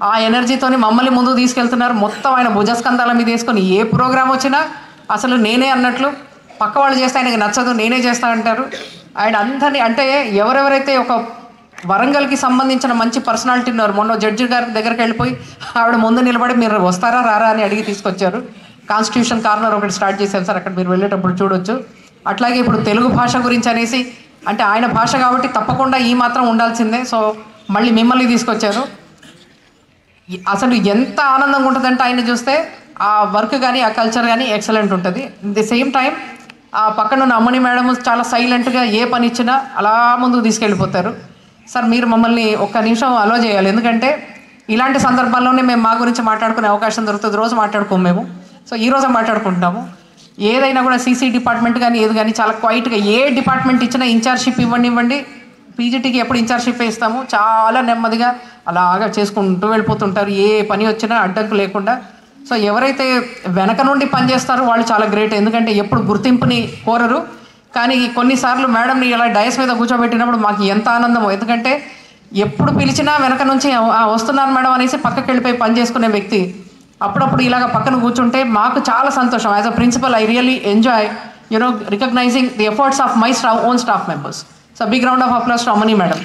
ఆ ఎనర్జీతోని మమ్మల్ని ముందుకు తీసుకెళ్తున్నారు. మొత్తం ఆయన భుజస్కంధాల మీద వేసుకొని ఏ ప్రోగ్రామ్ వచ్చినా అసలు నేనే అన్నట్లు, పక్క వాళ్ళు చేస్తే ఆయనకి నచ్చదు, నేనే చేస్తా అంటారు. ఆయన అందరినీ, అంటే ఎవరెవరైతే ఒక వరంగల్కి సంబంధించిన మంచి పర్సనాలిటీ ఉన్నారు, మొన్న జడ్జి గారి దగ్గరికి వెళ్ళిపోయి ఆవిడ ముందు నిలబడి మీరు వస్తారా రారా అని అడిగి తీసుకొచ్చారు. కాన్స్టిట్యూషన్ కార్నర్ ఒకటి స్టార్ట్ చేశాం సార్, అక్కడ మీరు వెళ్ళేటప్పుడు చూడొచ్చు. అట్లాగే ఇప్పుడు తెలుగు భాష గురించి అనేసి, అంటే ఆయన భాష కాబట్టి తప్పకుండా ఈ మాత్రం ఉండాల్సిందే. సో మళ్ళీ మిమ్మల్ని తీసుకొచ్చారు. అసలు ఎంత ఆనందంగా ఉంటుందంటే ఆయన చూస్తే, ఆ వర్క్ కానీ ఆ కల్చర్ కానీ ఎక్సలెంట్ ఉంటుంది. అట్ ది సేమ్ టైం ఆ పక్కన అమ్మని మేడం చాలా సైలెంట్గా ఏ పని ఇచ్చినా అలా ముందుకు తీసుకెళ్ళిపోతారు. సార్ మీరు మమ్మల్ని ఒక్క నిమిషం అలో చేయాలి, ఎందుకంటే ఇలాంటి సందర్భాల్లోనే మేము మా గురించి మాట్లాడుకునే అవకాశం దొరుకుతుంది. రోజు మాట్లాడుకోము మేము, సో ఈరోజే మాట్లాడుకుంటున్నాము. ఏదైనా కూడా సీసీ డిపార్ట్మెంట్ కానీ ఏది కానీ చాలా క్వైట్గా, ఏ డిపార్ట్మెంట్ ఇచ్చినా ఇన్ఛార్జ్షిప్ ఇవ్వండి. పీజీటీకి ఎప్పుడు ఇన్ఛార్జ్షిప్ ఇస్తాము, చాలా నెమ్మదిగా అలాగా చేసుకుంటూ వెళ్ళిపోతుంటారు, ఏ పని వచ్చినా అడ్డంకు లేకుండా. సో ఎవరైతే వెనక నుండి పనిచేస్తారో వాళ్ళు చాలా గ్రేట్, ఎందుకంటే ఎప్పుడు గుర్తింపుని కోరరు. కానీ కొన్నిసార్లు మేడంని ఇలా డయస్ మీద కూర్చోబెట్టినప్పుడు మాకు ఎంత ఆనందమో, ఎందుకంటే ఎప్పుడు పిలిచినా వెనక నుంచి వస్తున్నాను మేడం అనేసి పక్కకి వెళ్ళిపోయి పని చేసుకునే వ్యక్తి అప్పుడప్పుడు ఇలాగ పక్కన కూర్చుంటే మాకు చాలా సంతోషం. As a principal I really enjoy recognizing the efforts of my own staff members. So big round of applause to Ammani madam.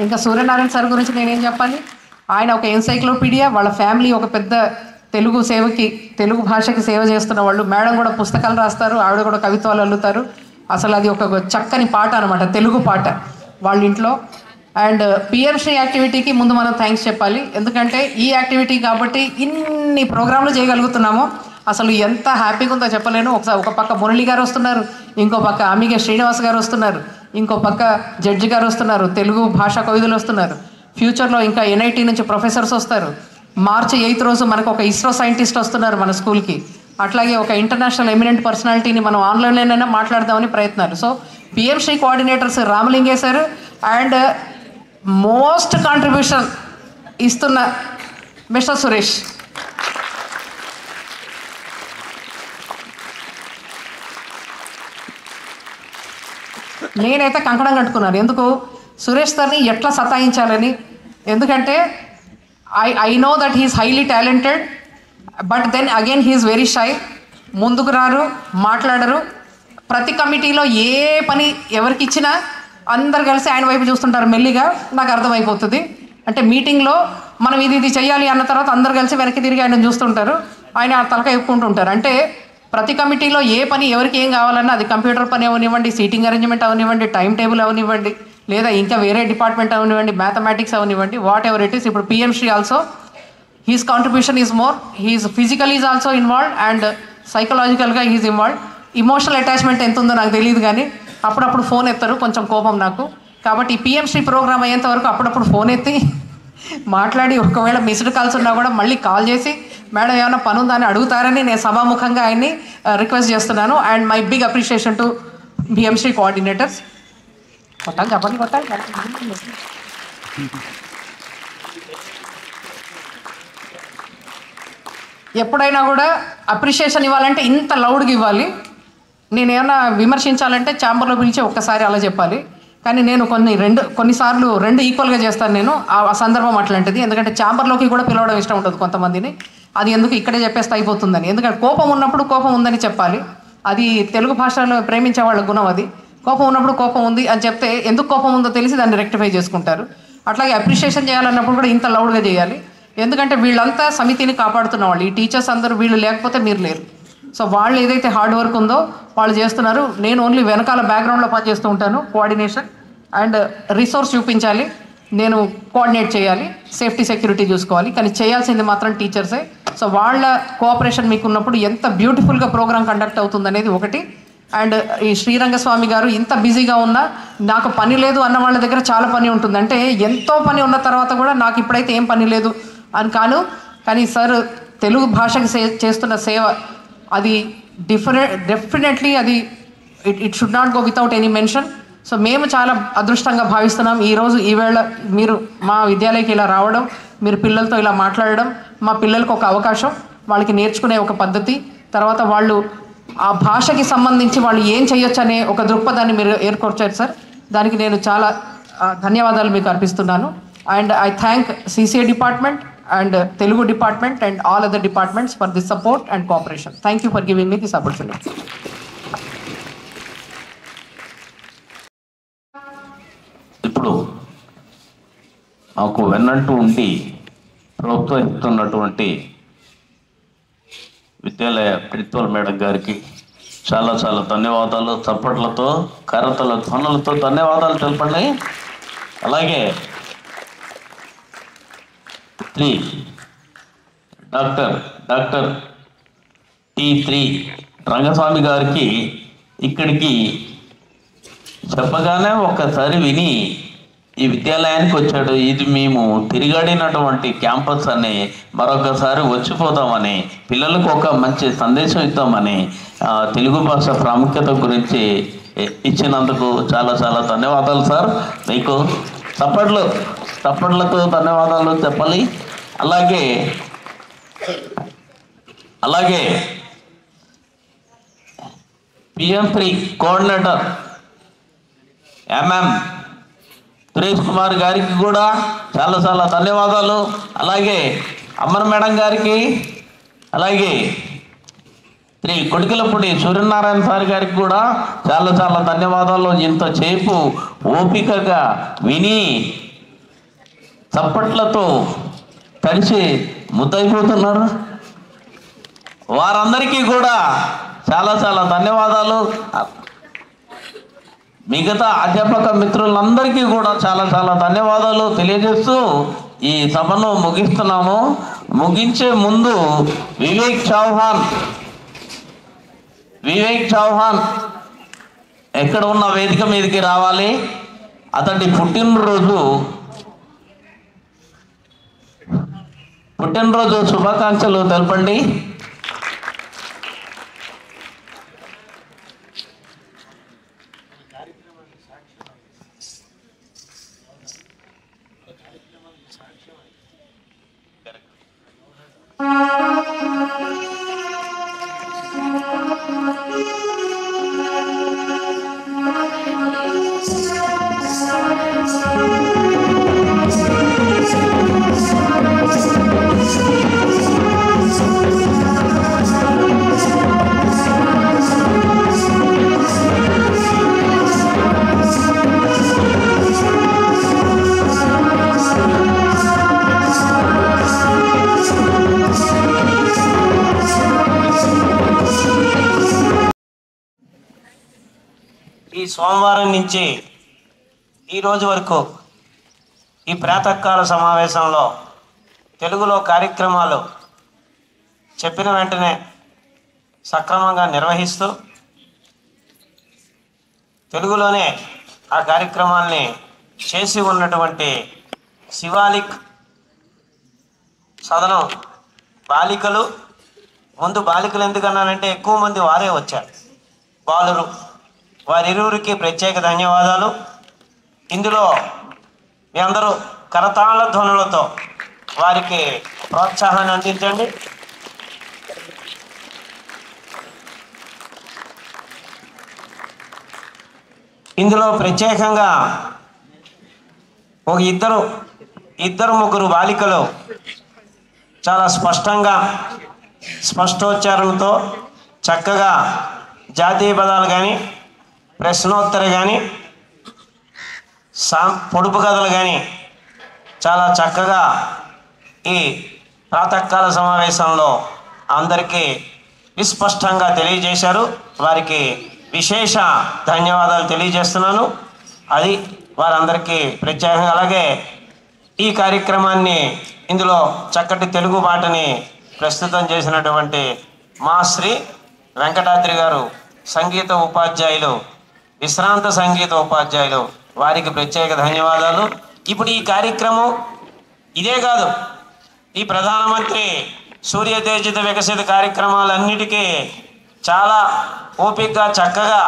ఇంకా సూర్యనారాయణ సార్ గురించి నేనేం చెప్పాలి, ఆయన ఒక ఎన్సైక్లోపీడియా, వాళ్ళ ఫ్యామిలీ ఒక పెద్ద తెలుగు సేవకి, తెలుగు భాషకి సేవ చేస్తున్న వాళ్ళు. మేడం కూడా పుస్తకాలు రాస్తారు, ఆవిడ కూడా కవిత్వాలు అల్లుతారు. అసలు అది ఒక చక్కని పాట అనమాట, తెలుగు పాట వాళ్ళ ఇంట్లో. అండ్ పిఎంశ్రీ యాక్టివిటీకి ముందు మనం థ్యాంక్స్ చెప్పాలి, ఎందుకంటే ఈ యాక్టివిటీ కాబట్టి ఇన్ని ప్రోగ్రాంలు చేయగలుగుతున్నాము. అసలు ఎంత హ్యాపీగా ఉందో చెప్పలేను. ఒక పక్క మురళి గారు వస్తున్నారు, ఇంకో పక్క ఆమిగే శ్రీనివాస్ గారు వస్తున్నారు, ఇంకో పక్క జడ్జి గారు వస్తున్నారు, తెలుగు భాషా కవిదులు వస్తున్నారు. ఫ్యూచర్లో ఇంకా ఎన్ఐటి నుంచి ప్రొఫెసర్స్ వస్తారు. మార్చి 8 రోజు మనకు ఒక ఇస్రో సైంటిస్ట్ వస్తున్నారు మన స్కూల్కి. అట్లాగే ఒక ఇంటర్నేషనల్ ఎమినెంట్ పర్సనాలిటీని మనం ఆన్లైన్లోనైనా మాట్లాడదామని ప్రయత్నాలు. So PM SHRI coordinators Ramalinge sir and most contribution ఇస్తున్న మిస్టర్ సురేష్. నేనైతే కంకణం కట్టుకున్నాను, ఎందుకు సురేష్ సార్ని ఎట్లా సతాయించాలని. ఎందుకంటే I know that he's highly talented, but then again he's very shy. ముందుకు రారు, మాట్లాడరు. ప్రతి కమిటీలో ఏ పని ఎవరికి ఇచ్చినా అందరు కలిసి ఆయన వైపు చూస్తుంటారు. మెల్లిగా నాకు అర్థమైపోతుంది, అంటే మీటింగ్లో మనం ఇది చేయాలి అన్న తర్వాత అందరు కలిసి వెనక్కి తిరిగి ఆయన చూస్తుంటారు, ఆయన తలక ఎక్కుంటుంటారు. అంటే ప్రతి కమిటీలో ఏ పని ఎవరికి ఏం కావాలన్నా, అది కంప్యూటర్ పని అవనివ్వండి, సీటింగ్ అరేంజ్మెంట్ అవనివ్వండి, టైం టేబుల్ అవనివ్వండి, లేదా ఇంకా వేరే డిపార్ట్మెంట్ అవనివ్వండి, మ్యాథమెటిక్స్ అవనివ్వండి, వాట్ ఎవర్ ఇట్ ఈస్. ఇప్పుడు PM Shri also his contribution is more, his physical is also involved and సైకలాజికల్గా హీస్ ఇన్వాల్వ్డ్. ఇమోషనల్ అటాచ్మెంట్ ఎంత ఉందో నాకు తెలియదు, కానీ అప్పుడప్పుడు ఫోన్ ఎత్తారు, కొంచెం కోపం నాకు. కాబట్టి ఈ పిఎంశ్రీ ప్రోగ్రామ్ అయ్యేంత వరకు అప్పుడప్పుడు ఫోన్ ఎత్తి మాట్లాడి, ఒకవేళ మిస్డ్ కాల్స్ ఉన్నా కూడా మళ్ళీ కాల్ చేసి మేడం ఏమైనా పని ఉందా అని అడుగుతారని నేను సభాముఖంగా ఆయన్ని రిక్వెస్ట్ చేస్తున్నాను. And my big appreciation to PM SHRI coordinators. కొట్టాలి చెప్పండి, కొట్టాలి. ఎప్పుడైనా కూడా అప్రిషియేషన్ ఇవ్వాలంటే ఇంత లౌడ్గా ఇవ్వాలి. నేనేమన్నా విమర్శించాలంటే ఛాంబర్లో పిలిచి ఒక్కసారి అలా చెప్పాలి. కానీ నేను కొన్నిసార్లు రెండు ఈక్వల్గా చేస్తాను. నేను ఆ సందర్భం అట్లాంటిది, ఎందుకంటే ఛాంబర్లోకి కూడా పిలవడం ఇష్టం ఉంటుంది కొంతమందిని. అది ఎందుకు ఇక్కడే చెప్పేస్తే అయిపోతుందని, ఎందుకంటే కోపం ఉన్నప్పుడు కోపం ఉందని చెప్పాలి. అది తెలుగు భాషలో ప్రేమించే వాళ్ళ గుణం. అది కోపం ఉన్నప్పుడు కోపం ఉంది అని చెప్తే ఎందుకు కోపం ఉందో తెలిసి దాన్ని రెక్టిఫై చేసుకుంటారు. అట్లాగే అప్రిషియేషన్ చేయాలన్నప్పుడు కూడా ఇంత లౌడ్గా చేయాలి. ఎందుకంటే వీళ్ళంతా సమితిని కాపాడుతున్న వాళ్ళు, ఈ టీచర్స్ అందరూ వీళ్ళు లేకపోతే మీరు లేరు. సో వాళ్ళు ఏదైతే హార్డ్ వర్క్ ఉందో వాళ్ళు చేస్తున్నారు. నేను ఓన్లీ వెనకాల బ్యాక్గ్రౌండ్లో పనిచేస్తూ ఉంటాను, కోఆర్డినేషన్ అండ్ రిసోర్స్ చూపించాలి, నేను కోఆర్డినేట్ చేయాలి, సేఫ్టీ సెక్యూరిటీ చూసుకోవాలి, కానీ చేయాల్సింది మాత్రం టీచర్సే. సో వాళ్ళ కోఆపరేషన్ మీకు ఉన్నప్పుడు ఎంత బ్యూటిఫుల్గా ప్రోగ్రామ్ కండక్ట్ అవుతుందనేది ఒకటి. అండ్ ఈ శ్రీరంగస్వామి గారు ఇంత బిజీగా ఉన్నా నాకు పని లేదు అన్న వాళ్ళ దగ్గర చాలా పని ఉంటుంది. అంటే ఎంతో పని ఉన్న తర్వాత కూడా నాకు ఇప్పుడైతే ఏం పని లేదు అని కానీ సార్ తెలుగు భాషకి చేస్తున్న సేవ అది డెఫినెట్లీ అది it should not go without any mention. So మేము చాలా అదృష్టంగా భావిస్తున్నాం ఈరోజు ఈవేళ మీరు మా విద్యాలయకి ఇలా రావడం, మీరు పిల్లలతో ఇలా మాట్లాడడం, మా పిల్లలకు ఒక అవకాశం, వాళ్ళకి నేర్చుకునే ఒక పద్ధతి, తర్వాత వాళ్ళు ఆ భాషకి సంబంధించి వాళ్ళు ఏం చేయొచ్చు అనే ఒక దృక్పథాన్ని మీరు ఏర్పరిచారు సార్. దానికి నేను చాలా ధన్యవాదాలు మీకు అర్పిస్తున్నాను. And I thank CCA department and Telugu department and all other departments for this support and cooperation. Thank you for giving me this opportunity. ఇప్పుడు మాకు వెన్నంటూ ఉండి ప్రోత్సహిస్తున్నటువంటి విద్యాలయ ప్రిన్సిపల్ మేడం గారికి చాలా చాలా ధన్యవాదాలు. చప్పట్లతో, కరతల ధ్వనులతో ధన్యవాదాలు తెలపండి. అలాగే డాక్టర్ T3 రంగస్వామి గారికి ఇక్కడికి చెప్పగానే ఒక్కసారి విని ఈ విద్యాలయానికి వచ్చాడు. ఇది మేము తిరిగాడినటువంటి క్యాంపస్ అని, మరొకసారి వచ్చిపోతామని, పిల్లలకు ఒక మంచి సందేశం ఇద్దామని, తెలుగు భాష ప్రాముఖ్యత గురించి ఇచ్చినందుకు చాలా చాలా ధన్యవాదాలు సార్. మీకు చప్పట్లతో ధన్యవాదాలు చెప్పాలి. అలాగే PM3 coordinator MM Suresh Kumar గారికి కూడా చాలా చాలా ధన్యవాదాలు. అలాగే అమ్మన్ మేడం గారికి, అలాగే కొడికలపూడి సూర్యనారాయణ సార్ గారికి కూడా చాలా చాలా ధన్యవాదాలు. ఇంతసేపు ఓపికగా విని చప్పట్లతో తడిసి ముద్దయిపోతున్నారు. వారందరికీ కూడా చాలా చాలా ధన్యవాదాలు. మిగతా అధ్యాపక మిత్రులందరికీ కూడా చాలా చాలా ధన్యవాదాలు తెలియజేస్తూ ఈ సభను ముగిస్తున్నాము. ముగించే ముందు వివేక్ చౌహాన్ ఎక్కడ ఉన్న వేదిక మీదకి రావాలి. అతడి పుట్టినరోజు శుభాకాంక్షలు తెలపండి. ఈ సోమవారం నుంచి ఈ రోజు వరకు ఈ ప్రాతకాల సమావేశంలో తెలుగులో కార్యక్రమాలు చెప్పిన వెంటనే సక్రమంగా నిర్వహిస్తూ తెలుగులోనే ఆ కార్యక్రమాల్ని చేసి ఉన్నటువంటి శివాలిక్ సదనం బాలికలు, ముందు బాలికలు ఎందుకన్నానంటే ఎక్కువ మంది వారే వచ్చారు, బాలురు, వారిరువురికి ప్రత్యేక ధన్యవాదాలు. ఇందులో మీ అందరూ కరతాళ ధ్వనులతో వారికి ప్రోత్సాహాన్ని అందించండి. ఇందులో ప్రత్యేకంగా ఒక ఇద్దరు ముగ్గురు బాలికలు చాలా స్పష్టోచ్చారణతో చక్కగా జాతీయ పదాలు కానీ, ప్రశ్నోత్తర కానీ, పొడుపు కథలు కానీ చాలా చక్కగా ఈ ప్రాతకాల సమావేశంలో అందరికీ విస్పష్టంగా తెలియజేశారు. వారికి విశేష ధన్యవాదాలు తెలియజేస్తున్నాను. అది వారందరికీ ప్రత్యేకంగా. అలాగే ఈ కార్యక్రమాన్ని ఇందులో చక్కటి తెలుగు పాటని ప్రస్తుతం చేసినటువంటి మా శ్రీ వెంకటాద్రి గారు సంగీత ఉపాధ్యాయులు, విశ్రాంత సంగీత ఉపాధ్యాయులు, వారికి ప్రత్యేక ధన్యవాదాలు. ఇప్పుడు ఈ కార్యక్రమం ఇదే కాదు, ఈ ప్రధానమంత్రి సూర్యతేజిత వికసిత కార్యక్రమాలన్నిటికీ చాలా ఓపికగా చక్కగా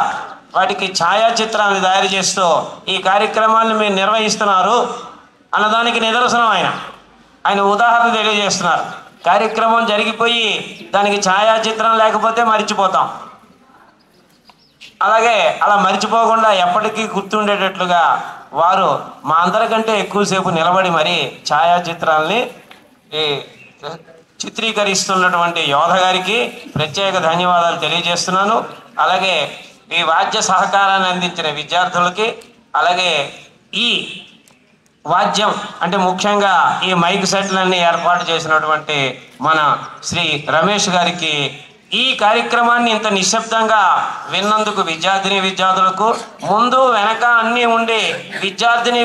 వాటికి ఛాయాచిత్రాన్ని తయారు చేస్తూ ఈ కార్యక్రమాన్ని మీరు నిర్వహిస్తున్నారు అన్నదానికి నిదర్శనం ఆయన ఉదాహరణ తెలియజేస్తున్నారు. కార్యక్రమం జరిగిపోయి దానికి ఛాయాచిత్రం లేకపోతే మర్చిపోతాం. అలాగే అలా మర్చిపోకుండా ఎప్పటికీ గుర్తుండేటట్లుగా వారు మా అందరికంటే ఎక్కువసేపు నిలబడి మరి ఛాయాచిత్రాలని చిత్రీకరిస్తున్నటువంటి యోధ గారికి ప్రత్యేక ధన్యవాదాలు తెలియజేస్తున్నాను. అలాగే ఈ వాద్య సహకారాన్ని అందించిన విద్యార్థులకి, అలాగే ఈ వాద్యం అంటే ముఖ్యంగా ఈ మైక్ సెట్లన్నీ ఏర్పాటు చేసినటువంటి మన శ్రీ రమేష్ గారికి, ఈ కార్యక్రమాన్ని ఇంత నిశ్శబ్దంగా విన్నందుకు విద్యార్థులకు ముందు వెనక అన్నీ ఉండి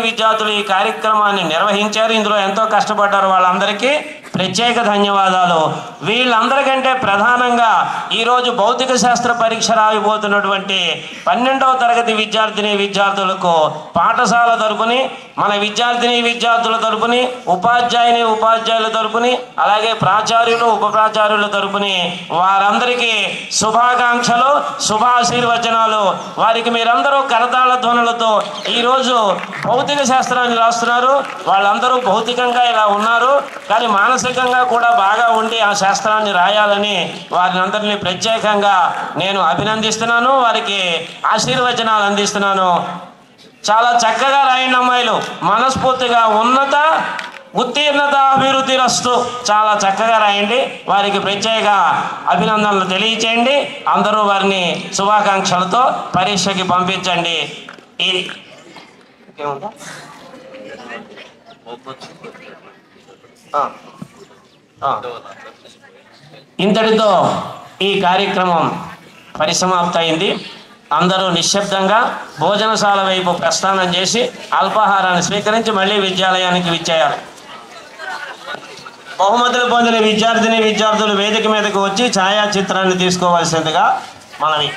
విద్యార్థులు ఈ కార్యక్రమాన్ని నిర్వహించారు. ఇందులో ఎంతో కష్టపడ్డారు. వాళ్ళందరికీ ప్రత్యేక ధన్యవాదాలు. వీళ్ళందరికంటే ప్రధానంగా ఈరోజు భౌతిక శాస్త్ర పరీక్ష రాయిపోతున్నటువంటి 12వ తరగతి విద్యార్థులకు పాఠశాల తరపుని, మన విద్యార్థుల తరపుని, ఉపాధ్యాయుల తరపుని, అలాగే ప్రాచార్యులు ఉప ప్రాచార్యుల తరపుని వారందరికీ శుభాకాంక్షలు, శుభాశీర్వచనాలు. వారికి మీరందరూ కరతాళ ధ్వనులతో ఈరోజు భౌతిక శాస్త్రాన్ని రాస్తున్నారు. వాళ్ళందరూ భౌతికంగా ఇలా ఉన్నారు, కానీ మానసికంగా కూడా బాగా ఉండి ఆ శాస్త్రాన్ని రాయాలని వారిని అందరినీ ప్రత్యేకంగా నేను అభినందిస్తున్నాను. వారికి ఆశీర్వచనాలు అందిస్తున్నాను. చాలా చక్కగా రాయండి అమ్మాయిలు, మనస్ఫూర్తిగా ఉన్నత ఉత్తీర్ణత అభివృద్ధి రస్తు. చాలా చక్కగా రాయండి. వారికి ప్రత్యేక అభినందనలు తెలియచేయండి. అందరూ వారిని శుభాకాంక్షలతో పరీక్షకి పంపించండి. ఇది ఇంతటితో ఈ కార్యక్రమం పరిసమాప్తయింది. అందరూ నిశ్శబ్దంగా భోజనశాల వైపు ప్రస్థానం చేసి అల్పాహారాన్ని స్వీకరించి మళ్ళీ విద్యాలయానికి విచ్చేయాలి. బహుమతులు పొందిన విద్యార్థులు వేదిక మీదకు వచ్చి ఛాయాచిత్రాన్ని తీసుకోవాల్సిందిగా మనవి.